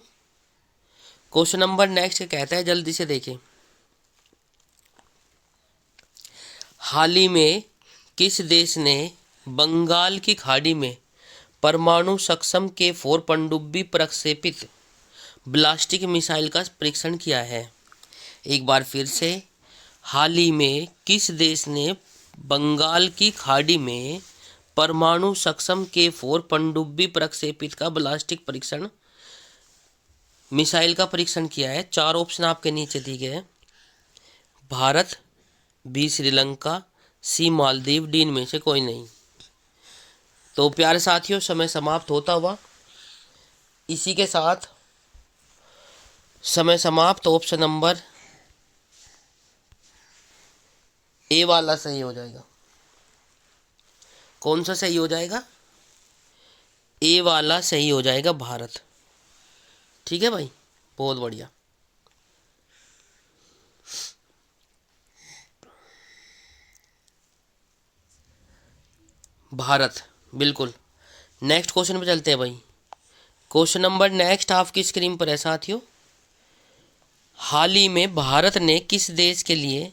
A: क्वेश्चन नंबर नेक्स्ट कहता है, जल्दी से देखें, हाल ही में किस देश ने बंगाल की खाड़ी में परमाणु सक्षम K4 पनडुब्बी प्रक्षेपित बैलिस्टिक मिसाइल का परीक्षण किया है? एक बार फिर से, हाल ही में किस देश ने बंगाल की खाड़ी में परमाणु सक्षम K4 पनडुब्बी प्रक्षेपित का बैलिस्टिक परीक्षण मिसाइल का परीक्षण किया है? चार ऑप्शन आपके नीचे दिए गए हैं। भारत, बी श्रीलंका, सी मालदीव, डी इनमें से कोई नहीं। तो प्यारे साथियों समय समाप्त होता हुआ इसी के साथ समय समाप्त। ऑप्शन नंबर ए वाला सही हो जाएगा। कौन सा सही हो जाएगा? ए वाला सही हो जाएगा, भारत। ठीक है भाई, बहुत बढ़िया। भारत, बिल्कुल। नेक्स्ट क्वेश्चन पे चलते हैं भाई। क्वेश्चन नंबर नेक्स्ट आपकी स्क्रीन पर है साथियों। हाल ही में भारत ने किस देश के लिए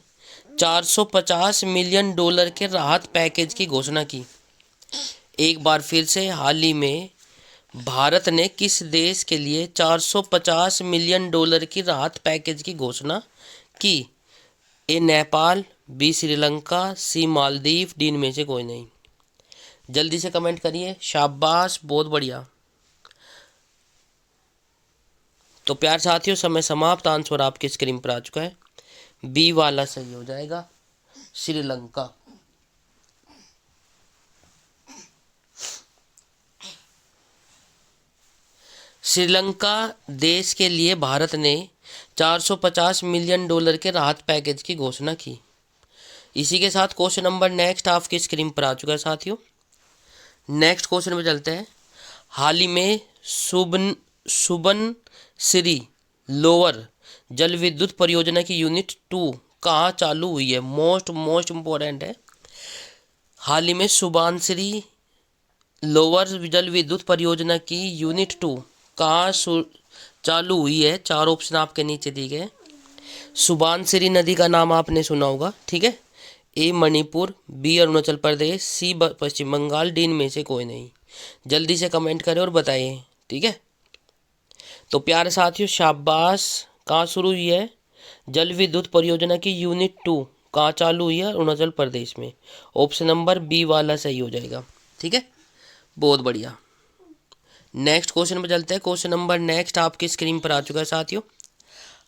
A: 450 मिलियन डॉलर के राहत पैकेज की घोषणा की? एक बार फिर से, हाल ही में भारत ने किस देश के लिए 450 मिलियन डॉलर की राहत पैकेज की घोषणा की? ए नेपाल, बी श्रीलंका, सी मालदीव, डी इनमें से कोई नहीं। जल्दी से कमेंट करिए, शाबाश, बहुत बढ़िया। तो प्यार साथियों समय समाप्त। आंसर आपकी स्क्रीन पर आ चुका है, बी वाला सही हो जाएगा, श्रीलंका। श्रीलंका देश के लिए भारत ने 450 मिलियन डॉलर के राहत पैकेज की घोषणा की। इसी के साथ क्वेश्चन नंबर नेक्स्ट आपकी स्क्रीन पर आ चुका है साथियों। नेक्स्ट क्वेश्चन में चलते हैं। हाल ही में सुबनसिरी लोअर जल विद्युत परियोजना की यूनिट 2 कहाँ चालू हुई है? मोस्ट इम्पोर्टेंट है। हाल ही में सुबनसिरी लोअर जल विद्युत परियोजना की यूनिट 2 कहाँ चालू हुई है? चार ऑप्शन आपके नीचे दिए गए। सुबनसिरी नदी का नाम आपने सुना होगा, ठीक है। ए मणिपुर, बी अरुणाचल प्रदेश, सी पश्चिम बंगाल, डी इनमें से कोई नहीं। जल्दी से कमेंट करें और बताइए, ठीक है। तो प्यारे साथियों शाबाश। कहाँ शुरू हुई है जल विद्युत परियोजना की यूनिट 2? कहाँ चालू हुई है? अरुणाचल प्रदेश में। ऑप्शन नंबर बी वाला सही हो जाएगा, ठीक है, बहुत बढ़िया। नेक्स्ट क्वेश्चन पर चलते हैं। क्वेश्चन नंबर नेक्स्ट आपकी स्क्रीन पर आ चुका है साथियों।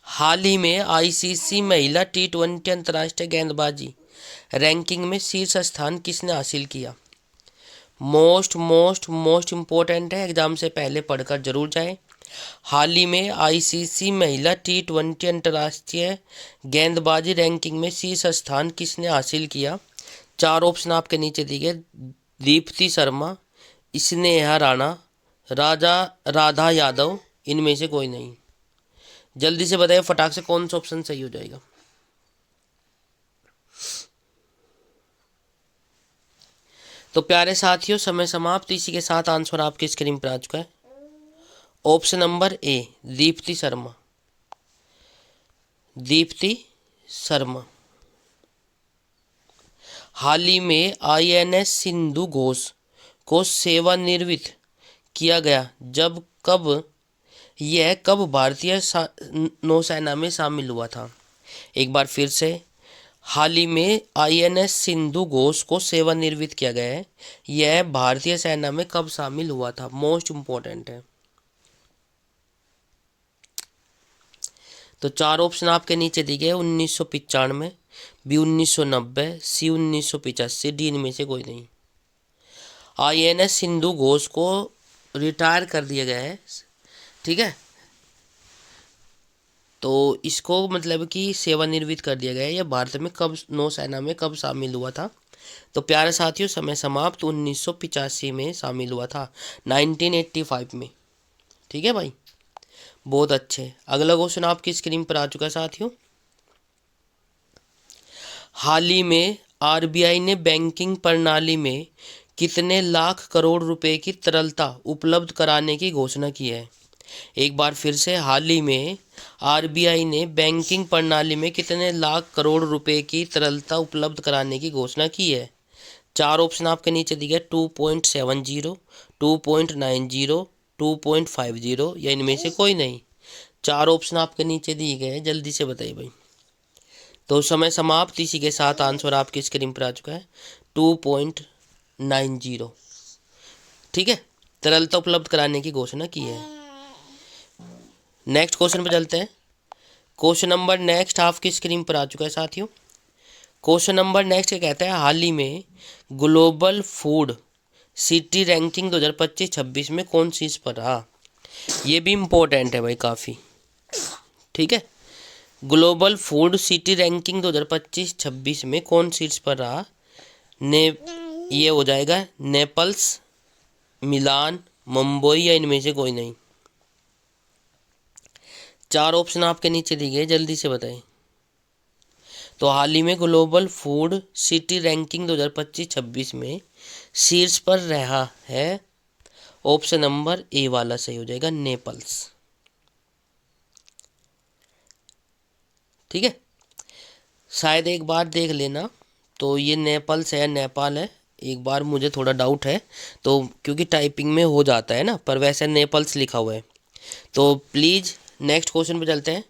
A: हाल ही में आईसीसी महिला T20 अंतर्राष्ट्रीय गेंदबाजी रैंकिंग में शीर्ष स्थान किसने हासिल किया? मोस्ट इम्पोर्टेंट है, एग्जाम से पहले पढ़कर जरूर जाएं। हाल ही में आईसीसी महिला T20 अंतर्राष्ट्रीय गेंदबाजी रैंकिंग में शीर्ष स्थान किसने हासिल किया? चार ऑप्शन आपके नीचे दिए गए। दीप्ति शर्मा, स्नेहा राणा, राधा यादव, इनमें से कोई नहीं। जल्दी से बताइए फटाक से कौन सा ऑप्शन सही हो जाएगा। तो प्यारे साथियों समय समाप्त। इसी के साथ आंसर आपकी स्क्रीन पर आ चुका है। Option number A, Deepti Sharma. Deepti Sharma. हाल ही में INS सिंधु घोष को सेवानिवृत्त किया गया जब कब भारतीय नौसेना में शामिल हुआ था? एक बार फिर से, हाल ही में INS सिंधु घोष को सेवानिवृत्त किया गया है, यह भारतीय सेना में कब शामिल हुआ था? मोस्ट इम्पोर्टेंट है। तो चार ऑप्शन आपके नीचे दिए गए। 1995, बी 1990, सी 1985, डी इनमें से कोई नहीं। INS सिंधु घोष को रिटायर कर दिया गया है, ठीक है। तो इसको मतलब कि सेवानिवृत्त कर दिया गया है। यह भारत में कब नौसेना में कब शामिल हुआ था? तो प्यारे साथियों, समय समाप्त 1985 में शामिल हुआ था, 1985 में। ठीक है भाई, बहुत अच्छे। अगला क्वेश्चन आपकी स्क्रीन पर आ चुका है साथियों। हाल ही में आरबीआई ने बैंकिंग प्रणाली में कितने लाख करोड़ रुपए की तरलता उपलब्ध कराने की घोषणा की है? एक बार फिर से, हाल ही में आरबीआई ने बैंकिंग प्रणाली में कितने लाख करोड़ रुपए की तरलता उपलब्ध कराने की घोषणा की है? चार ऑप्शन आपके नीचे दिए गए, 2.70, 2.90, 2.50 या इनमें से कोई नहीं। चार ऑप्शन आपके नीचे दिए गए हैं, जल्दी से बताइए भाई। तो समय समाप्त। इसी के साथ आंसर आपकी स्क्रीन पर आ चुका है, 2.90। ठीक है, तरलता उपलब्ध कराने की घोषणा की है। नेक्स्ट क्वेश्चन पर चलते हैं। क्वेश्चन नंबर नेक्स्ट आपकी स्क्रीन पर आ चुका है साथियों। क्वेश्चन नंबर नेक्स्ट क्या कहता है? हाल ही में ग्लोबल फूड सिटी रैंकिंग 2025-26 में कौन शीर्ष पर रहा? ये भी इम्पोर्टेंट है भाई काफ़ी। ठीक है, ग्लोबल फूड सिटी रैंकिंग 2025-26 में कौन शीर्ष पर रहा? ये हो जाएगा नेपल्स, मिलान, मुंबई या इनमें से कोई नहीं। चार ऑप्शन आपके नीचे दिए गए, जल्दी से बताएं। तो हाल ही में ग्लोबल फूड सिटी रैंकिंग 2025-26 में शीर्ष पर रहा है, ऑप्शन नंबर ए वाला सही हो जाएगा, नेपल्स। ठीक है, शायद एक बार देख लेना, तो ये नेपल्स है, नेपाल है। एक बार मुझे थोड़ा डाउट है, तो क्योंकि टाइपिंग में हो जाता है ना, पर वैसे नेपल्स लिखा हुआ है। तो प्लीज़ नेक्स्ट क्वेश्चन पे चलते हैं।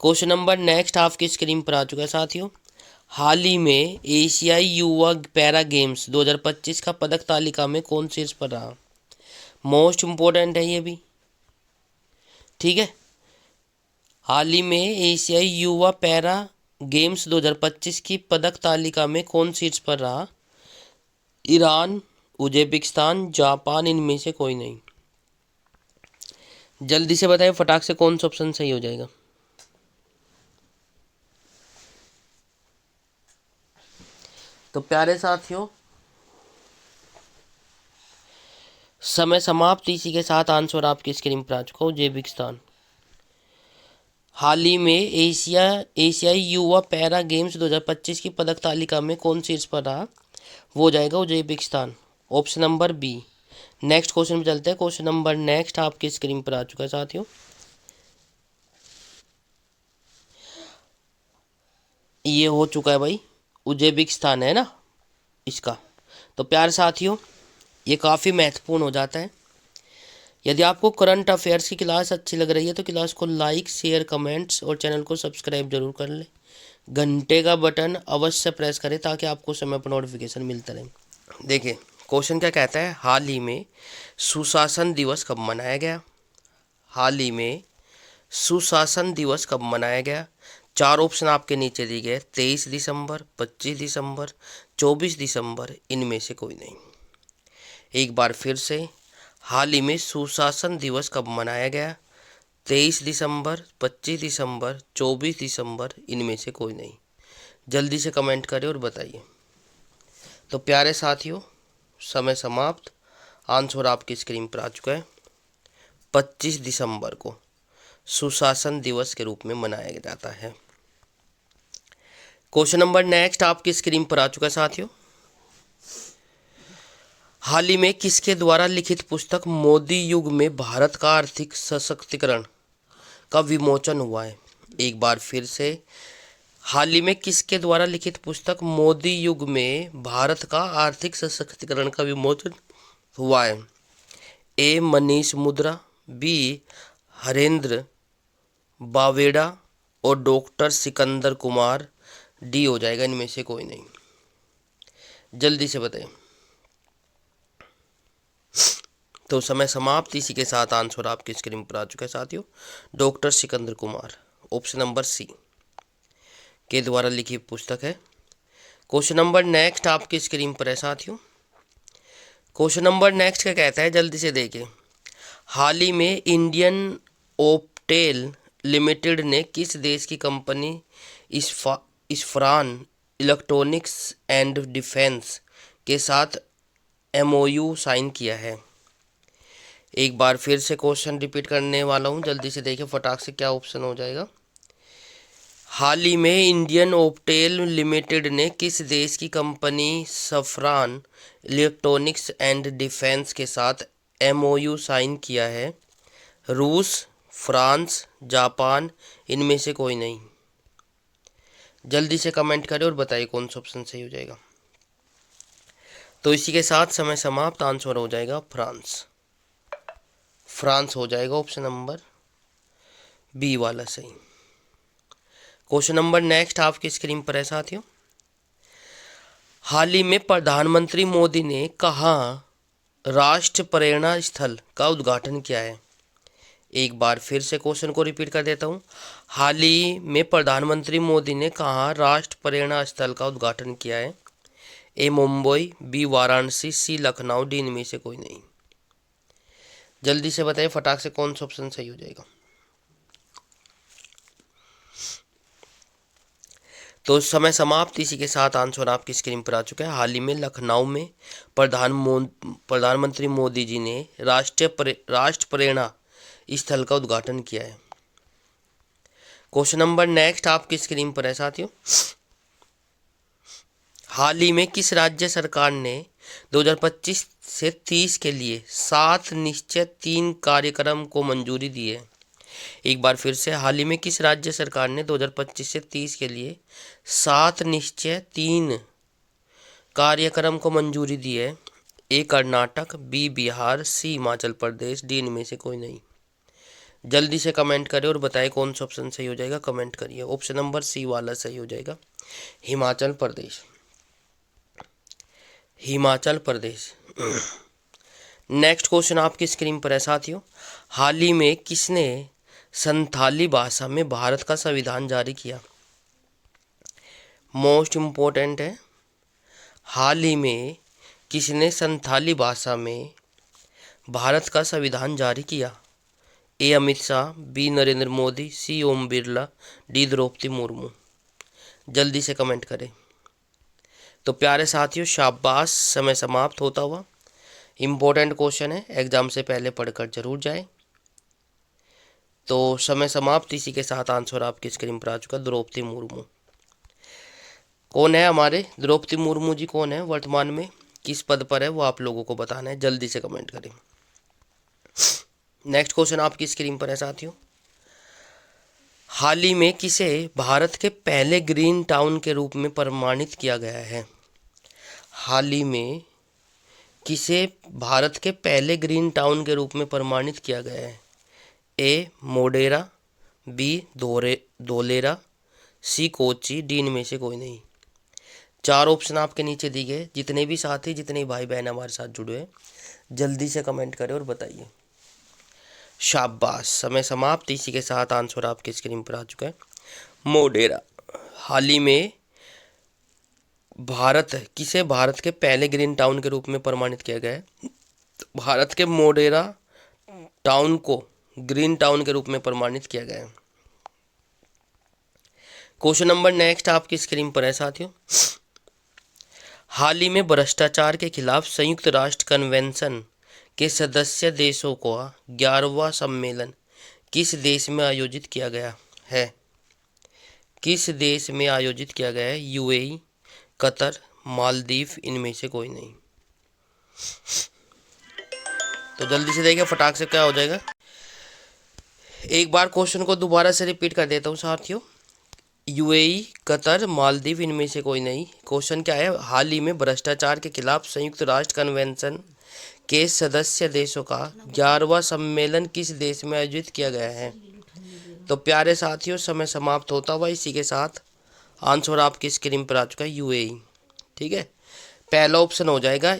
A: क्वेश्चन नंबर नेक्स्ट आपकी स्क्रीन पर आ चुका है साथियों। हाल ही में एशियाई युवा पैरा गेम्स 2025 का पदक तालिका में कौन शीर्ष पर रहा? मोस्ट इम्पोर्टेंट है ये भी। ठीक है, हाल ही में एशियाई युवा पैरा गेम्स 2025 की पदक तालिका में कौन शीर्ष पर रहा? ईरान, उज्बेकिस्तान, जापान, इनमें से कोई नहीं। जल्दी से बताएं फटाक से, कौन सा ऑप्शन सही हो जाएगा? तो प्यारे साथियों, समय समाप्त। इसी के साथ आंसर आपकी स्क्रीन पर आ चुका हो, उज्बेकिस्तान। हाल ही में एशियाई युवा पैरा गेम्स 2025 की पदक तालिका में कौन शीर्ष पर रहा? वो हो जाएगा Uzbekistan, option number B. Next question पे चलते हैं। क्वेश्चन नंबर नेक्स्ट आपकी स्क्रीन पर आ चुका है साथियों। ये हो चुका है भाई, उज्बेकिस्तान है ना इसका। तो प्यारे साथियों, ये काफ़ी महत्वपूर्ण हो जाता है। यदि आपको करंट अफेयर्स की क्लास अच्छी लग रही है तो क्लास को लाइक, शेयर, कमेंट्स और चैनल को सब्सक्राइब जरूर कर लें। घंटे का बटन अवश्य प्रेस करें ताकि आपको समय पर नोटिफिकेशन मिलता रहे। देखिए क्वेश्चन क्या कहता है, हाल ही में सुशासन दिवस कब मनाया गया? हाल ही में सुशासन दिवस कब मनाया गया? चार ऑप्शन आपके नीचे दिए गए, 23 दिसंबर, 25 दिसंबर, 24 दिसंबर, इनमें से कोई नहीं। एक बार फिर से, हाल ही में सुशासन दिवस कब मनाया गया? 23 दिसंबर, 25 दिसंबर, 24 दिसंबर, इनमें से कोई नहीं। जल्दी से कमेंट करें और बताइए। तो प्यारे साथियों, समय समाप्त। आंसर आपकी स्क्रीन पर आ चुका है, 25 दिसंबर को सुशासन दिवस के रूप में मनाया जाता है। क्वेश्चन नंबर नेक्स्ट आपकी स्क्रीन पर आ चुका है साथियों। हाल ही में किसके द्वारा लिखित पुस्तक मोदी युग में भारत का आर्थिक सशक्तिकरण का विमोचन हुआ है? एक बार फिर से, हाल ही में किसके द्वारा लिखित पुस्तक मोदी युग में भारत का आर्थिक सशक्तिकरण का विमोचन हुआ है? ए मनीष मुद्रा, बी हरेंद्र बावेड़ा और डॉक्टर सिकंदर कुमार, डी हो जाएगा इनमें से कोई नहीं। जल्दी से बताएं। तो समय समाप्त। इसी के साथ आंसर आपकी स्क्रीन पर आ चुका है साथियों, doctor Sikandar Kumar, option number C के द्वारा लिखी पुस्तक है। क्वेश्चन नंबर नेक्स्ट आपकी स्क्रीन पर है साथियों। क्वेश्चन नंबर नेक्स्ट क्या कहता है, जल्दी से देखिए। हाल ही में इंडियन ओप्टेल लिमिटेड ने किस देश की कंपनी इस्फरान इलेक्ट्रॉनिक्स एंड डिफेंस के साथ एमओयू साइन किया है? एक बार फिर से क्वेश्चन रिपीट करने वाला हूँ, जल्दी से देखिए फटाक से क्या ऑप्शन हो जाएगा। हाल ही में इंडियन ओप्टेल लिमिटेड ने किस देश की कंपनी सफरान इलेक्ट्रॉनिक्स एंड डिफेंस के साथ एमओयू साइन किया है? रूस, फ्रांस, जापान, इनमें से कोई नहीं। जल्दी से कमेंट करें और बताइए कौन सा ऑप्शन सही हो जाएगा। तो इसी के साथ समय समाप्त। आंसर हो जाएगा फ्रांस। फ्रांस हो जाएगा ऑप्शन नंबर बी वाला सही। क्वेश्चन नंबर नेक्स्ट आपकी स्क्रीन पर है साथियों। हाल ही में प्रधानमंत्री मोदी ने कहाँ राष्ट्र प्रेरणा स्थल का उद्घाटन किया है? एक बार फिर से क्वेश्चन को रिपीट कर देता हूँ। हाल ही में प्रधानमंत्री मोदी ने कहाँ राष्ट्र प्रेरणा स्थल का उद्घाटन किया है? ए मुंबई, बी वाराणसी, सी लखनऊ, डी इनमें से कोई नहीं। जल्दी से बताइए फटाक से कौन सा ऑप्शन सही हो जाएगा। तो समय समाप्त। इसी के साथ आंसर आपकी स्क्रीन पर आ चुका है। हाल ही में लखनऊ में प्रधानमंत्री मोदी जी ने राष्ट्र प्रेरणा स्थल का उद्घाटन किया है। क्वेश्चन नंबर नेक्स्ट आपकी स्क्रीन पर है साथियों। हाल ही में किस राज्य सरकार ने 2025 से 30 के लिए 7 निश्चय 3 कार्यक्रम को मंजूरी दी है? एक बार फिर से, हाल ही में किस राज्य सरकार ने 2025 से 30 के लिए 7 निश्चय 3 कार्यक्रम को मंजूरी दी है? ए कर्नाटक, बी बिहार, सी हिमाचल प्रदेश, डी इनमें से कोई नहीं। जल्दी से कमेंट करें और बताएं कौन सा ऑप्शन सही हो जाएगा। कमेंट करिए। ऑप्शन नंबर सी वाला सही हो जाएगा, हिमाचल प्रदेश। हिमाचल प्रदेश। नेक्स्ट क्वेश्चन आपकी स्क्रीन पर है साथियों। हाल ही में किसने संथाली भाषा में भारत का संविधान जारी किया? मोस्ट इम्पोर्टेंट है। हाल ही में किसने संथाली भाषा में भारत का संविधान जारी किया? ए अमित शाह, बी नरेंद्र मोदी, सी ओम बिरला, डी द्रौपदी मुर्मू। जल्दी से कमेंट करें। तो प्यारे साथियों, शाबाश, समय समाप्त होता हुआ। इम्पोर्टेंट क्वेश्चन है, एग्जाम से पहले पढ़कर जरूर जाए। तो समय समाप्त। इसी के साथ आंसर आपकी स्क्रीन पर आ चुका, द्रौपदी मुर्मू। कौन है हमारे द्रौपदी मुर्मू जी? कौन है वर्तमान में, किस पद पर है, वो आप लोगों को बताना है। जल्दी से कमेंट करें। नेक्स्ट क्वेश्चन आपकी स्क्रीन पर है साथियों। हाल ही में किसे भारत के पहले ग्रीन टाउन के रूप में प्रमाणित किया गया है? हाल ही में किसे भारत के पहले ग्रीन टाउन के रूप में प्रमाणित किया गया है? ए मोडेरा, बी धोलेरा, सी कोची, डी इनमें से कोई नहीं। 4 ऑप्शन आपके नीचे दिए गए। जितने भी साथी, जितने भाई बहन हमारे साथ जुड़े हैं, जल्दी से कमेंट करें और बताइए। शाबाश, समय समाप्त। इसी के साथ आंसर आपकी स्क्रीन पर आ चुका है, मोडेरा। हाल ही में किसे भारत के पहले ग्रीन टाउन के रूप में प्रमाणित किया गया है? भारत के मोडेरा टाउन को ग्रीन टाउन के रूप में प्रमाणित किया गया है। क्वेश्चन नंबर नेक्स्ट आपकी स्क्रीन पर है साथियों। हाल ही में भ्रष्टाचार के खिलाफ संयुक्त राष्ट्र कन्वेंशन के सदस्य देशों का 11वां सम्मेलन किस देश में आयोजित किया गया है? किस देश में आयोजित किया गया है? यूएई, कतर, मालदीव, इनमें से कोई नहीं। तो जल्दी से देखिए फटाक से क्या हो जाएगा। एक बार क्वेश्चन को दोबारा से रिपीट कर देता हूँ साथियों। यूएई, कतर, मालदीव, इनमें से कोई नहीं। क्वेश्चन क्या है? हाल ही में भ्रष्टाचार के खिलाफ संयुक्त राष्ट्र कन्वेंशन के सदस्य देशों का 11वां सम्मेलन किस देश में आयोजित किया गया है? तो प्यारे साथियों, समय समाप्त होता हुआ। इसी के साथ आंसर आपकी स्क्रीन पर आ चुका है, यूएई। ठीक है, पहला ऑप्शन हो जाएगा,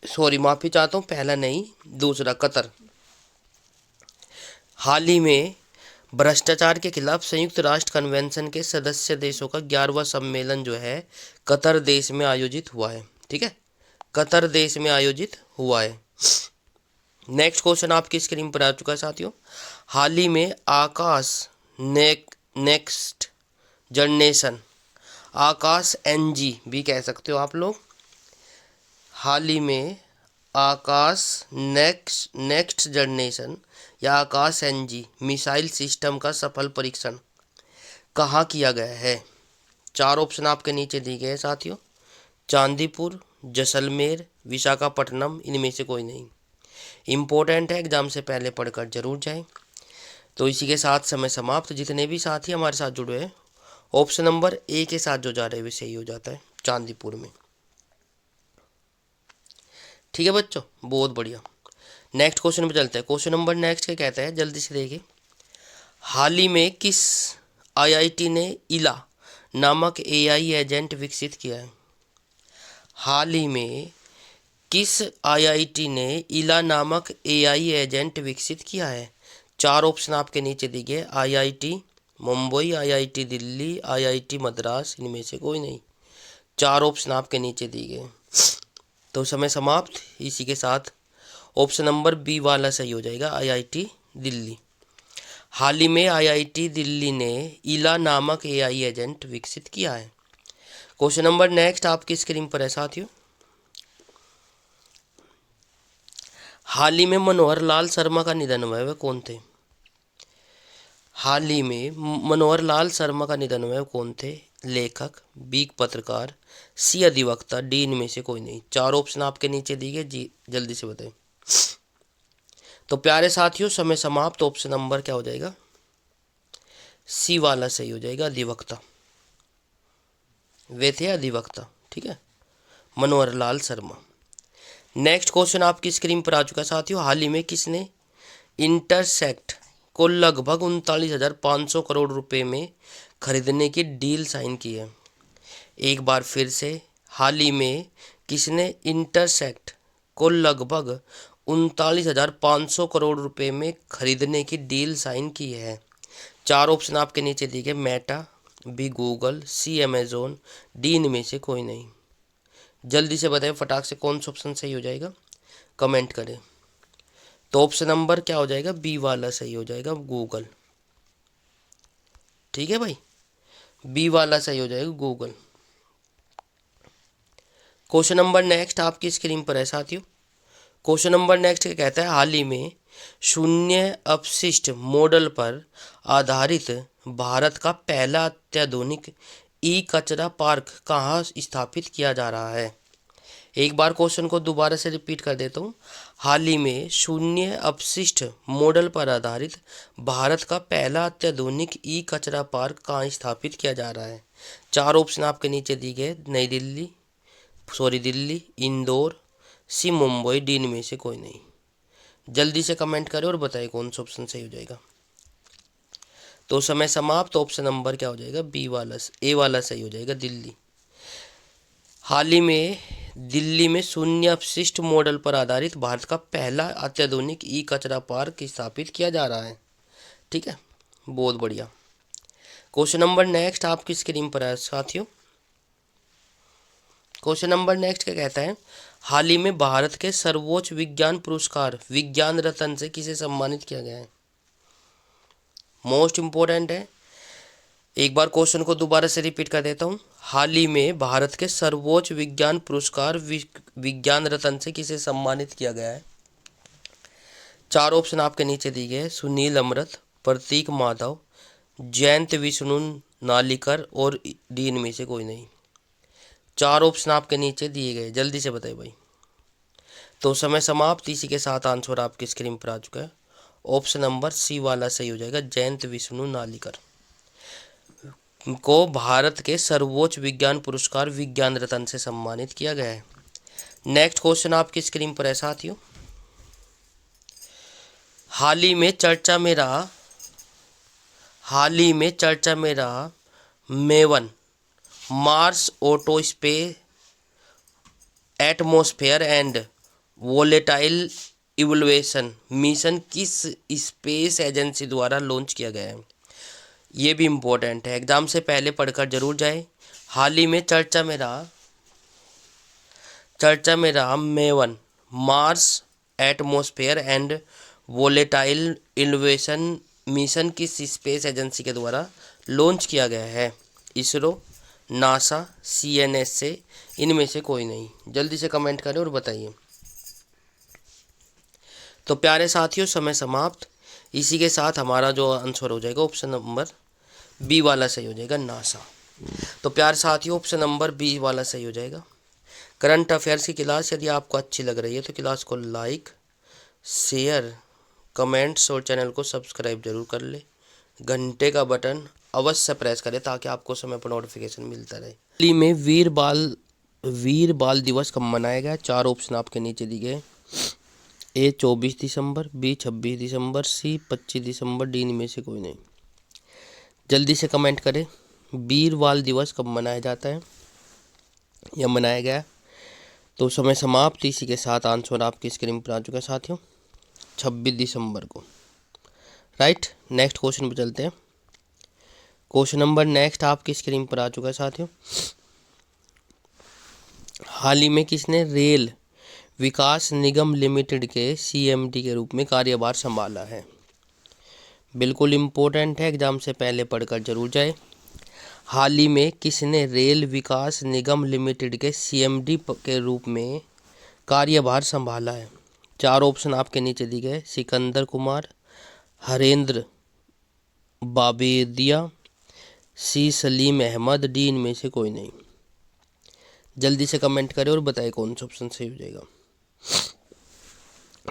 A: सॉरी माफ़ी चाहता हूँ, पहला नहीं दूसरा, कतर। हाल ही में भ्रष्टाचार के खिलाफ संयुक्त राष्ट्र कन्वेंशन के सदस्य देशों का 11वां सम्मेलन जो है कतर देश में आयोजित हुआ है। ठीक है, कतर देश में आयोजित हुआ है। नेक्स्ट क्वेश्चन आपकी स्क्रीन पर आ चुका है साथियों। हाल ही में आकाश नेक्स्ट जनरेशन, आकाश एनजी भी कह सकते हो आप लोग। हाल ही में आकाश नेक्स्ट जनरेशन या आकाश एनजी मिसाइल सिस्टम का सफल परीक्षण कहाँ किया गया है? चार ऑप्शन आपके नीचे दिए गए हैं साथियों। चांदीपुर, जैसलमेर, विशाखापट्टनम, इनमें से कोई नहीं। इम्पोर्टेंट है, एग्जाम से पहले पढ़कर जरूर जाएं। तो इसी के साथ समय समाप्त। जितने भी साथी हमारे साथ जुड़े हैं, ऑप्शन नंबर ए के साथ जो जा रहे हैं वे सही हो जाता है, चांदीपुर में। ठीक है बच्चों, बहुत बढ़िया। नेक्स्ट क्वेश्चन पे चलते हैं। क्वेश्चन नंबर नेक्स्ट क्या कहता है, जल्दी से देखिए। हाल ही में किस आईआईटी ने इला नामक एआई एजेंट विकसित किया है? हाल ही में किस आईआईटी ने इला नामक एआई एजेंट विकसित किया है? चार ऑप्शन आपके नीचे दिए गए। IIT Mumbai, IIT Delhi, IIT Madras, इनमें से कोई नहीं। चार ऑप्शन आपके नीचे दिए गए। तो समय समाप्त। इसी के साथ ऑप्शन नंबर बी वाला सही हो जाएगा, आईआईटी दिल्ली। हाल ही में आईआईटी दिल्ली ने इला नामक एआई एजेंट विकसित किया है। क्वेश्चन नंबर नेक्स्ट आपकी स्क्रीन पर है साथियों। हाल ही में मनोहर लाल शर्मा का निधन हुआ है, वे कौन थे? हाल ही में मनोहर लाल शर्मा का निधन हुआ है, कौन थे? लेखक, बी पत्रकार, सी अधिवक्ता, डी इनमें से कोई नहीं। चार ऑप्शन आपके नीचे दिए गए, जी जल्दी से बताएं। तो प्यारे साथियों, समय समाप्त। ऑप्शन नंबर क्या हो जाएगा? सी वाला सही हो जाएगा, अधिवक्ता। वे थे अधिवक्ता। ठीक है, मनोहर लाल शर्मा। नेक्स्ट क्वेश्चन आपकी स्क्रीन पर आ चुका है साथियों। हाल ही में किसने इंटरसेक्ट को लगभग 39,500 करोड़ रुपए में खरीदने की डील साइन की है? एक बार फिर से, हाल ही में किसने इंटरसेक्ट को लगभग 39,500 करोड़ रुपए में खरीदने की डील साइन की है? चार ऑप्शन आपके नीचे दिए गए। मेटा, बी गूगल, सी अमेजोन, डी इनमें से कोई नहीं। जल्दी से बताएं फटाक से, कौन सा ऑप्शन सही हो जाएगा, कमेंट करें। तो ऑप्शन नंबर क्या हो जाएगा? बी वाला सही हो जाएगा, गूगल। ठीक है भाई, बी वाला सही हो जाएगा, गूगल। क्वेश्चन नंबर नेक्स्ट आपकी स्क्रीन पर है साथियों। क्वेश्चन नंबर नेक्स्ट क्या कहता है? हाल ही में शून्य अपशिष्ट मॉडल पर आधारित भारत का पहला अत्याधुनिक ई कचरा पार्क कहाँ स्थापित किया जा रहा है? एक बार क्वेश्चन को दोबारा से रिपीट कर देता हूँ। हाल ही में शून्य अपशिष्ट मॉडल पर आधारित भारत का पहला अत्याधुनिक ई कचरा पार्क कहाँ स्थापित किया जा रहा है? चार ऑप्शन आपके नीचे दिए गए। दिल्ली, इंदौर, सी मुंबई, डी में से कोई नहीं। जल्दी से कमेंट करें और बताइए कौन सा ऑप्शन सही हो जाएगा। तो समय समाप्त। ऑप्शन नंबर क्या हो जाएगा? बी वाला, ए वाला सही हो जाएगा, दिल्ली। हाल ही में दिल्ली में शून्य अपशिष्ट मॉडल पर आधारित भारत का पहला अत्याधुनिक ई कचरा पार्क स्थापित किया जा रहा है। ठीक है, बहुत बढ़िया। क्वेश्चन नंबर नेक्स्ट आपकी स्क्रीन पर है साथियों। क्वेश्चन नंबर नेक्स्ट क्या कहता है? हाल ही में भारत के सर्वोच्च विज्ञान पुरस्कार विज्ञान रत्न से किसे सम्मानित किया गया है? मोस्ट इंपोर्टेंट है। एक बार क्वेश्चन को दोबारा से रिपीट कर देता हूँ। हाल ही में भारत के सर्वोच्च विज्ञान पुरस्कार विज्ञान रत्न से किसे सम्मानित किया गया है? चार ऑप्शन आपके नीचे दिए गए। सुनील अमृत, प्रतीक माधव, जयंत विष्णु नालिकर और डी में से कोई नहीं। चार ऑप्शन आपके नीचे दिए गए, जल्दी से बताइए भाई। तो समय समाप्त। इसी के साथ आंसर आपकी स्क्रीन पर आ चुका है। ऑप्शन नंबर सी वाला सही हो जाएगा, जयंत विष्णु नालिकर को भारत के सर्वोच्च विज्ञान पुरस्कार विज्ञान रत्न से सम्मानित किया गया है। नेक्स्ट क्वेश्चन आपकी स्क्रीन पर है साथियों। हाल ही में चर्चा में रहा मेवन मार्स ऑटोस्पेस atmosphere and volatile evolution mission किस स्पेस एजेंसी द्वारा लॉन्च किया गया है? ये भी इम्पोर्टेंट है, एग्जाम से पहले पढ़कर जरूर जाए। हाल ही में चर्चा में रहा MAVEN Mars atmosphere and volatile innovation mission किस स्पेस एजेंसी के द्वारा लॉन्च किया गया है? इसरो, नासा, CNSA, इनमें से कोई नहीं। जल्दी से कमेंट करें और बताइए। तो प्यारे साथियों, समय समाप्त। इसी के साथ हमारा जो आंसर हो जाएगा ऑप्शन नंबर बी वाला सही हो जाएगा, नासा। तो प्यारे साथियों, ऑप्शन नंबर बी वाला सही हो जाएगा। करंट अफेयर्स की क्लास यदि आपको अच्छी लग रही है तो क्लास को लाइक, शेयर, कमेंट्स और चैनल को सब्सक्राइब जरूर कर ले। घंटे का बटन अवश्य प्रेस करें ताकि आपको समय पर नोटिफिकेशन मिलता रहे। दिल्ली में वीर बाल दिवस कब मनाया गया? 4 ऑप्शन आपके नीचे दिए गए। A 24 December, B 26 December, C 25 December, D इनमें से कोई नहीं। जल्दी से कमेंट करें, वीर बाल दिवस कब मनाया जाता है या मनाया गया? तो समय समाप्त। इसी के साथ आंसर आपकी स्क्रीन पर आ चुका है साथियों, 26 दिसंबर को। राइट, नेक्स्ट क्वेश्चन पर चलते हैं। क्वेश्चन नंबर नेक्स्ट आपकी स्क्रीन पर आ चुका है साथियों। हाल ही में किसने रेल विकास निगम लिमिटेड के CMD के रूप में कार्यभार संभाला है? बिल्कुल इम्पोर्टेंट है, एग्जाम से पहले पढ़कर जरूर जाए। हाल ही में किसने रेल विकास निगम लिमिटेड के CMD के रूप में कार्यभार संभाला है? 4 ऑप्शन आपके नीचे दिए गए। सिकंदर कुमार, हरेंद्र बाबेदिया, C सलीम अहमद, D इनमें से कोई नहीं। जल्दी से कमेंट करें और बताएं कौन सा ऑप्शन सही हो जाएगा।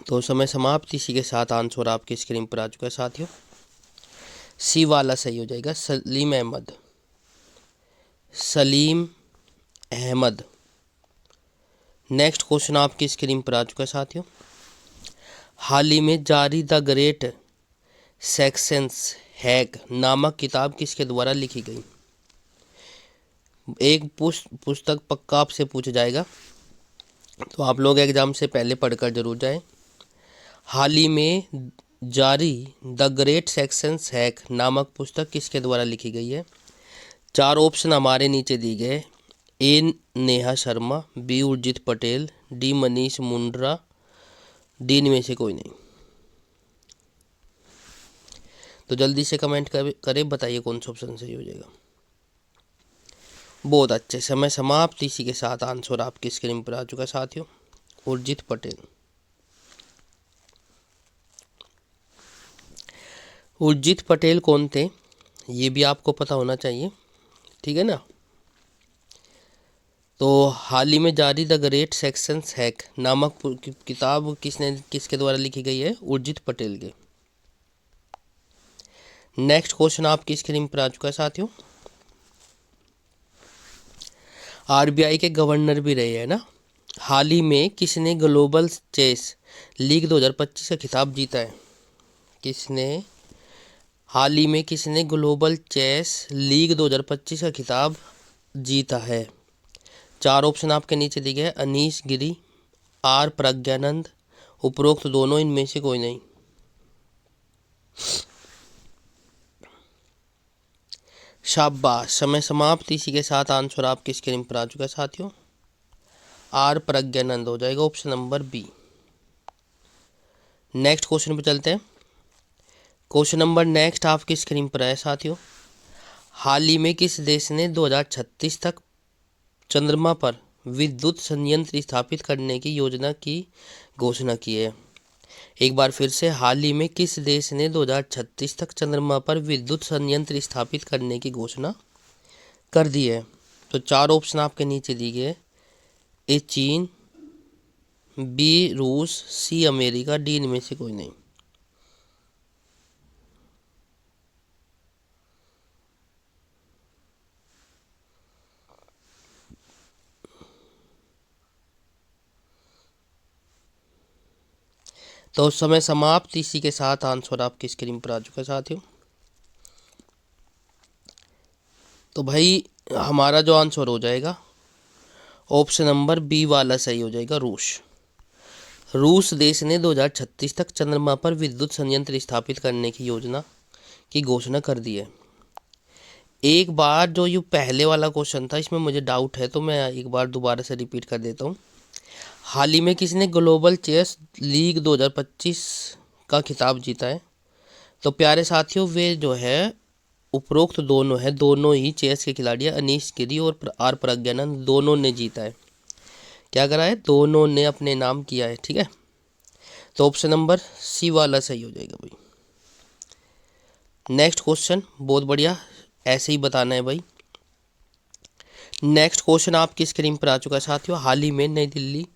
A: तो समय समाप्त। इसी के साथ आंसर आपकी स्क्रीन पर आ चुका है साथियों, C वाला सही हो जाएगा, सलीम अहमद। नेक्स्ट क्वेश्चन आपकी स्क्रीन पर आ चुका है साथियों। हाल ही में जारी द ग्रेट सेक्शंस हैक नामक किताब किसके द्वारा लिखी गई? एक पुस्तक पक्का आपसे पूछा जाएगा, तो आप लोग एग्जाम से पहले पढ़कर जरूर जाएं। हाल ही में जारी द ग्रेट सेक्शंस हैक नामक पुस्तक किसके द्वारा लिखी गई है? 4 ऑप्शन हमारे नीचे दिए गए। A Neha Sharma, B Urjit Patel, D Manish Mundra, D इनमें से कोई नहीं। तो जल्दी से कमेंट करें, बताइए कौन सा ऑप्शन सही हो जाएगा। बहुत अच्छे, समय समाप्त। इसी के साथ आंसर आपकी स्क्रीन पर आ चुका है साथियों, उर्जित पटेल। उर्जित पटेल कौन थे ये भी आपको पता होना चाहिए, ठीक है ना। तो हाल ही में जारी द ग्रेट सेक्शंस हैक नामक किताब किसके द्वारा लिखी गई है? उर्जित पटेल के। नेक्स्ट क्वेश्चन आपकी स्क्रीन पर आ चुका है साथियों। RBI के गवर्नर भी रहे हैं ना। हाल ही में किसने ग्लोबल चेस लीग 2025 का खिताब जीता है? हाल ही में किसने ग्लोबल चेस लीग 2025 का खिताब जीता है? 4 ऑप्शन आपके नीचे दिए गए। अनीश गिरी, R प्रज्ञानंद, उपरोक्त दोनों, इनमें से कोई नहीं। शाबाश, समय समाप्त। इसी के साथ आंसर आपकी स्क्रीन पर आ चुका है साथियों, R प्रज्ञानंद हो जाएगा, option number B। Next question पर चलते हैं। क्वेश्चन नंबर नेक्स्ट आपकी स्क्रीन पर है साथियों। हाल ही में किस देश ने 2036 तक चंद्रमा पर विद्युत संयंत्र स्थापित करने की योजना की घोषणा की है? एक बार फिर से, हाल ही में किस देश ने 2036 तक चंद्रमा पर विद्युत संयंत्र स्थापित करने की घोषणा कर दी है? तो 4 ऑप्शन आपके नीचे दिए गए। A चीन, B रूस, C अमेरिका, D इनमें से कोई नहीं। तो समय समाप्त। इसी के साथ आंसर आपकी स्क्रीन पर आ चुका है साथियों। तो भाई हमारा जो आंसर हो जाएगा ऑप्शन नंबर B वाला सही हो जाएगा, रूस देश ने 2036 तक चंद्रमा पर विद्युत संयंत्र स्थापित करने की योजना की घोषणा कर दी है। एक बार जो ये पहले वाला क्वेश्चन था इसमें मुझे डाउट है, तो मैं एक बार दोबारा से रिपीट कर देता हूँ। हाल ही में किसने ग्लोबल चेस लीग 2025 का खिताब जीता है? तो प्यारे साथियों, वे जो है उपरोक्त दोनों है, दोनों ही चेस के खिलाड़ी अनीश गिरी और आर प्रज्ञानंद, दोनों ने जीता है। क्या करा है? दोनों ने अपने नाम किया है। ठीक है, तो ऑप्शन नंबर सी वाला सही हो जाएगा भाई। नेक्स्ट क्वेश्चन, बहुत बढ़िया, ऐसे ही बताना है भाई। नेक्स्ट क्वेश्चन आपकी स्क्रीन पर आ चुका है साथियों। हाल ही में नई दिल्ली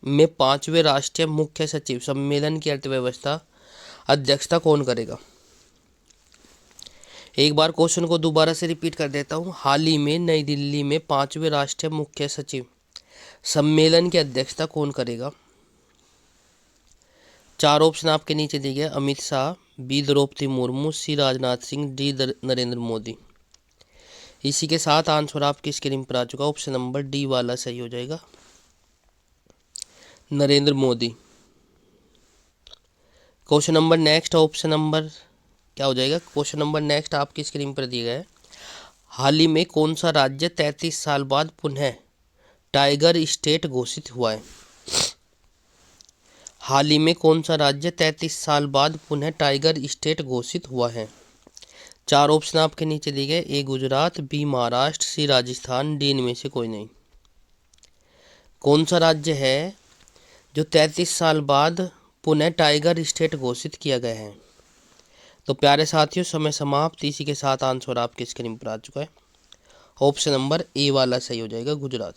A: में 5वें राष्ट्रीय मुख्य सचिव सम्मेलन की अर्थव्यवस्था अध्यक्षता कौन करेगा? एक बार क्वेश्चन को दोबारा से रिपीट कर देता हूँ। हाल ही में नई दिल्ली में 5वें राष्ट्रीय मुख्य सचिव सम्मेलन की अध्यक्षता कौन करेगा? 4 ऑप्शन आपके नीचे दिए गए। अमित शाह, बी द्रौपदी मुर्मू, सी राजनाथ सिंह, डी नरेंद्र मोदी। इसी के साथ आंसर आपकी स्क्रीन पर आ चुका। ऑप्शन नंबर डी वाला सही हो जाएगा, Narendra Modi. Question number next, option number क्या हो जाएगा? क्वेश्चन नंबर नेक्स्ट आपकी स्क्रीन पर दिया गया है। हाल ही में कौन सा राज्य 33 साल बाद पुनः टाइगर स्टेट घोषित हुआ है? हाल ही में कौन सा राज्य 33 साल बाद पुनः टाइगर स्टेट घोषित हुआ है? 4 ऑप्शन आपके नीचे दिए गए। ए गुजरात, बी महाराष्ट्र, सी राजस्थान, डी इनमें से कोई नहीं। कौन सा राज्य है जो 33 साल बाद पुनः टाइगर स्टेट घोषित किया गया है? तो प्यारे साथियों, समय समाप्त। इसी के साथ आंसर आपके स्क्रीन पर आ चुका है। ऑप्शन नंबर ए वाला सही हो जाएगा, गुजरात।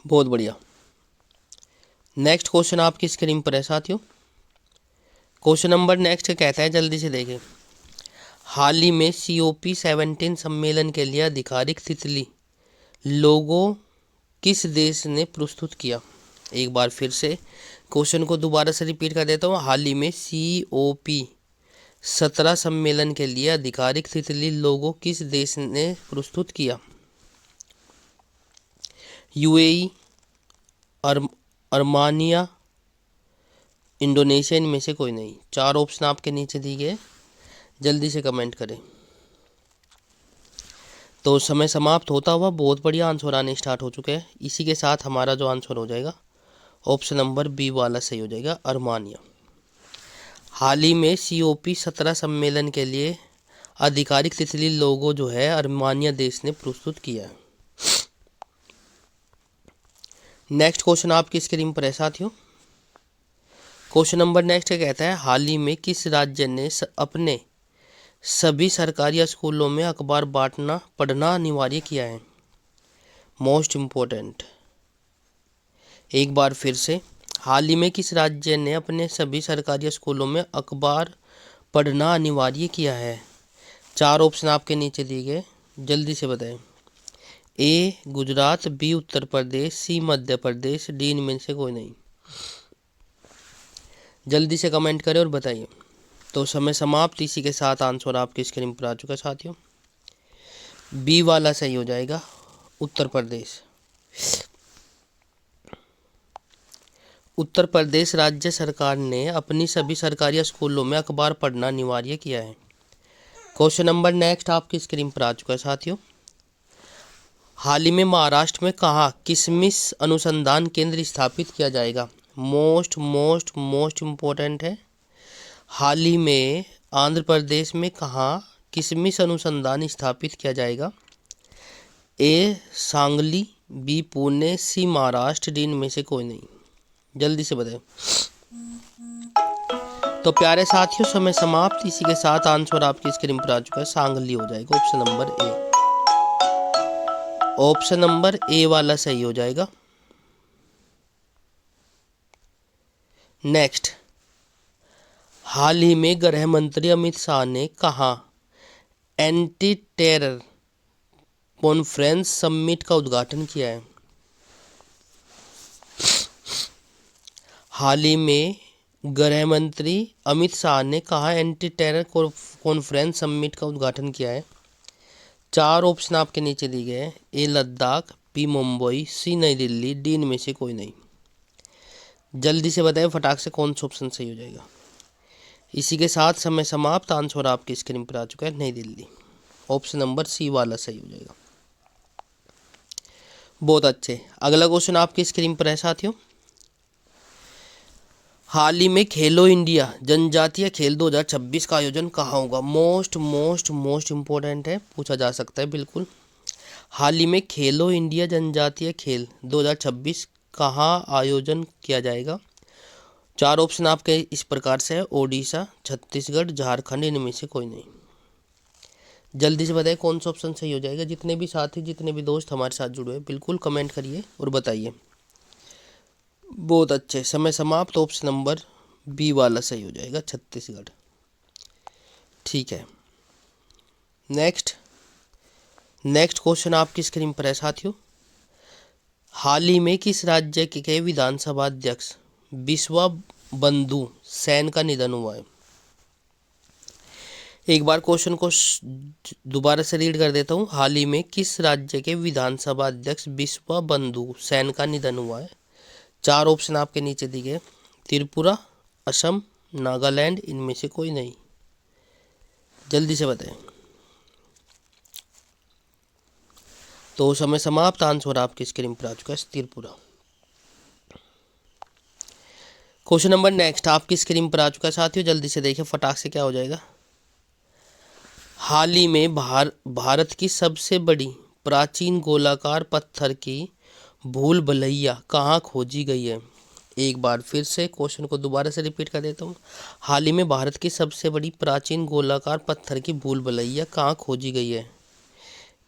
A: बहुत बढ़िया। नेक्स्ट क्वेश्चन आपकी स्क्रीन पर है साथियों। क्वेश्चन नंबर नेक्स्ट कहता है, जल्दी से देखें। हाल ही में COP17 सम्मेलन के लिए आधिकारिक तितली लोगो किस देश ने प्रस्तुत किया? एक बार फिर से क्वेश्चन को दोबारा से रिपीट कर देता हूँ। हाल ही में COP17 सम्मेलन के लिए आधिकारिक तितली लोगो किस देश ने प्रस्तुत किया? UAE, अर्मानिया, इंडोनेशिया, इनमें से कोई नहीं। 4 ऑप्शन आपके नीचे दिए गए, जल्दी से कमेंट करें। तो समय समाप्त होता हुआ बहुत बढ़िया आंसर आने स्टार्ट हो चुके हैं। इसी के साथ हमारा जो आंसर हो जाएगा, ऑप्शन नंबर बी वाला सही हो जाएगा, अर्मानिया। हाल ही में COP17 सम्मेलन के लिए आधिकारिक तितली लोगो जो है अर्मानिया देश ने प्रस्तुत किया है। नेक्स्ट क्वेश्चन आपकी स्क्रीन पर है साथियों। क्वेश्चन नंबर नेक्स्ट कहता है, हाल ही में किस राज्य ने अपने सभी सरकारी स्कूलों में अखबार बांटना पढ़ना अनिवार्य किया है? Most important. एक बार फिर से, हाल ही में किस राज्य ने अपने सभी सरकारी स्कूलों में अखबार पढ़ना अनिवार्य किया है? 4 ऑप्शन आपके नीचे दिए गए, जल्दी से बताएं। ए गुजरात, बी उत्तर प्रदेश, सी मध्य प्रदेश, डी इनमें से कोई नहीं। जल्दी से कमेंट करें और बताइए। तो समय समाप्त। इसी के साथ आंसर आपकी स्क्रीन पर आ चुका है साथियों। बी वाला सही हो जाएगा, उत्तर प्रदेश। उत्तर प्रदेश राज्य सरकार ने अपनी सभी सरकारी स्कूलों में अखबार पढ़ना अनिवार्य किया है। क्वेश्चन नंबर नेक्स्ट आपकी स्क्रीन पर आ चुका है साथियों। हाल ही में महाराष्ट्र में कहाँ किशमिश अनुसंधान केंद्र स्थापित किया जाएगा? मोस्ट इम्पोर्टेंट है। हाल ही में आंध्र प्रदेश में कहाँ किशमिश अनुसंधान स्थापित किया जाएगा? ए सांगली, बी पुणे, सी महाराष्ट्र, डी इनमें से कोई नहीं। जल्दी से बताएं। तो प्यारे साथियों, समय समाप्त। इसी के साथ आंसर आपकी स्क्रीन पर आ चुका है, सांगली हो जाएगा, ऑप्शन नंबर ए। ऑप्शन नंबर ए वाला सही हो जाएगा। नेक्स्ट, हाल ही में गृह मंत्री अमित शाह ने कहा एंटी टेरर कॉन्फ्रेंस समिट का उद्घाटन किया है? हाल ही में गृह मंत्री अमित शाह ने कहा एंटी टेरर कॉन्फ्रेंस समिट का उद्घाटन किया है? 4 ऑप्शन आपके नीचे दिए गए हैं। ए लद्दाख, बी मुंबई, सी नई दिल्ली, डी इनमें से कोई नहीं। जल्दी से बताएं फटाक से कौन सा ऑप्शन सही हो जाएगा। इसी के साथ समय समाप्त। आंसर आपकी स्क्रीन पर आ चुका है, नई दिल्ली। ऑप्शन नंबर सी वाला सही हो जाएगा। बहुत अच्छे। अगला क्वेश्चन आपकी स्क्रीन पर है साथियों। हाल ही में खेलो इंडिया जनजातीय खेल 2026 का आयोजन कहाँ होगा? मोस्ट मोस्ट मोस्ट इम्पोर्टेंट है, पूछा जा सकता है बिल्कुल। हाल ही में खेलो इंडिया जनजातीय खेल 2026 कहाँ आयोजन किया जाएगा? चार ऑप्शन आपके इस प्रकार से है, ओडिशा, छत्तीसगढ़, झारखंड, इनमें से कोई नहीं। जल्दी से बताइए कौन सा ऑप्शन सही हो जाएगा। जितने भी साथी, जितने भी दोस्त हमारे साथ जुड़े हैं, बिल्कुल कमेंट करिए और बताइए। बहुत अच्छे, समय समाप्त। ऑप्शन नंबर बी वाला सही हो जाएगा, छत्तीसगढ़। ठीक है, नेक्स्ट क्वेश्चन आपकी स्क्रीन पर है साथियों। हाल ही में किस राज्य के विधानसभा अध्यक्ष विश्वा बंधु सेन का निधन हुआ है? एक बार क्वेश्चन को दोबारा से रीड कर देता हूँ। हाल ही में किस राज्य के विधानसभा अध्यक्ष विश्वा बंधु सेन का निधन हुआ है? चार ऑप्शन आपके नीचे दिए गए, त्रिपुरा, असम, नागालैंड, इनमें से कोई नहीं। जल्दी से बताएं। तो समय समाप्त। आंसर आपकी स्क्रीन पर आ चुका है, त्रिपुरा। क्वेश्चन नंबर नेक्स्ट आपकी स्क्रीन पर आ चुका है साथियों। जल्दी से देखिए फटाक से क्या हो जाएगा। हाल ही में भारत की सबसे बड़ी प्राचीन गोलाकार पत्थर की भूल भुलैया कहाँ खोजी गई है? एक बार फिर से क्वेश्चन को दोबारा से रिपीट कर देता हूँ। हाल ही में भारत की सबसे बड़ी प्राचीन गोलाकार पत्थर की भूल भुलैया कहाँ खोजी गई है?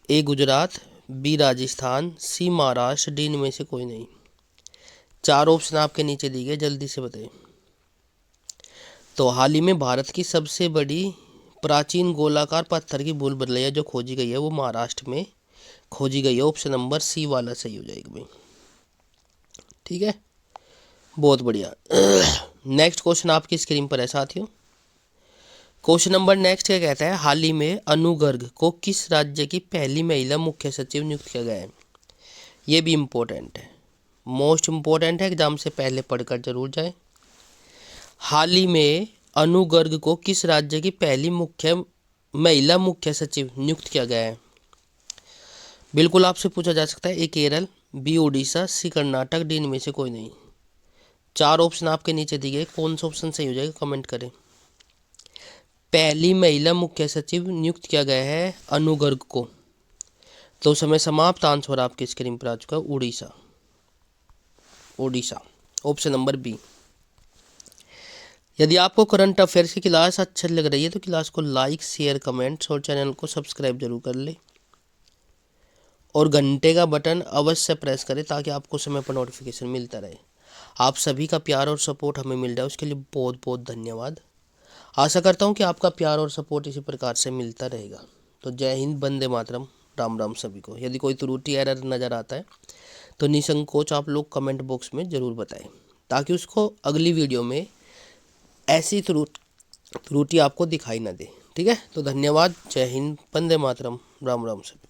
A: ए गुजरात, बी राजस्थान, सी महाराष्ट्र, डी इनमें से कोई नहीं। चार ऑप्शन आपके नीचे दिए गए, जल्दी से बताइए। तो हाल ही में भारत की सबसे बड़ी प्राचीन गोलाकार पत्थर की भूल भुलैया जो खोजी गई है वो महाराष्ट्र में खोजी गई है। ऑप्शन नंबर सी वाला सही हो जाएगा भाई। ठीक है, बहुत बढ़िया। नेक्स्ट क्वेश्चन आपकी स्क्रीन पर है साथियों। क्वेश्चन नंबर नेक्स्ट क्या कहता है? हाल ही में अनु गर्ग को किस राज्य की पहली महिला मुख्य सचिव नियुक्त किया गया है? ये भी इम्पोर्टेंट है, मोस्ट इम्पोर्टेंट है, एग्जाम से पहले पढ़कर जरूर जाए। हाल ही में अनु गर्ग को किस राज्य की पहली महिला मुख्य सचिव नियुक्त किया गया है? बिल्कुल आपसे पूछा जा सकता है। ए केरल, बी उड़ीसा, सी कर्नाटक, डी इनमें से कोई नहीं। चार ऑप्शन आपके नीचे दिए गए, कौन सा ऑप्शन सही हो जाएगा कमेंट करें। पहली महिला मुख्य सचिव नियुक्त किया गया है अनु गर्ग को। तो समय समाप्त। आंसर आपकी स्क्रीन पर आ चुका है, उड़ीसा। Option number B. यदि आपको करंट अफेयर्स की क्लास अच्छी लग रही है तो क्लास को लाइक, शेयर, कमेंट्स और चैनल को सब्सक्राइब जरूर कर ले और घंटे का बटन अवश्य प्रेस करें ताकि आपको समय पर नोटिफिकेशन मिलता रहे। आप सभी का प्यार और सपोर्ट हमें मिल रहा है, उसके लिए बहुत बहुत धन्यवाद। आशा करता हूँ कि आपका प्यार और सपोर्ट इसी प्रकार से मिलता रहेगा। तो जय हिंद, वंदे मातरम, राम राम सभी को। यदि कोई त्रुटि एरर नज़र आता है तो निसंकोच आप लोग कमेंट बॉक्स में ज़रूर बताएं ताकि उसको अगली वीडियो में ऐसी त्रुटि आपको दिखाई ना दे। ठीक है, तो धन्यवाद। जय हिंद, वंदे मातरम, राम राम सभी।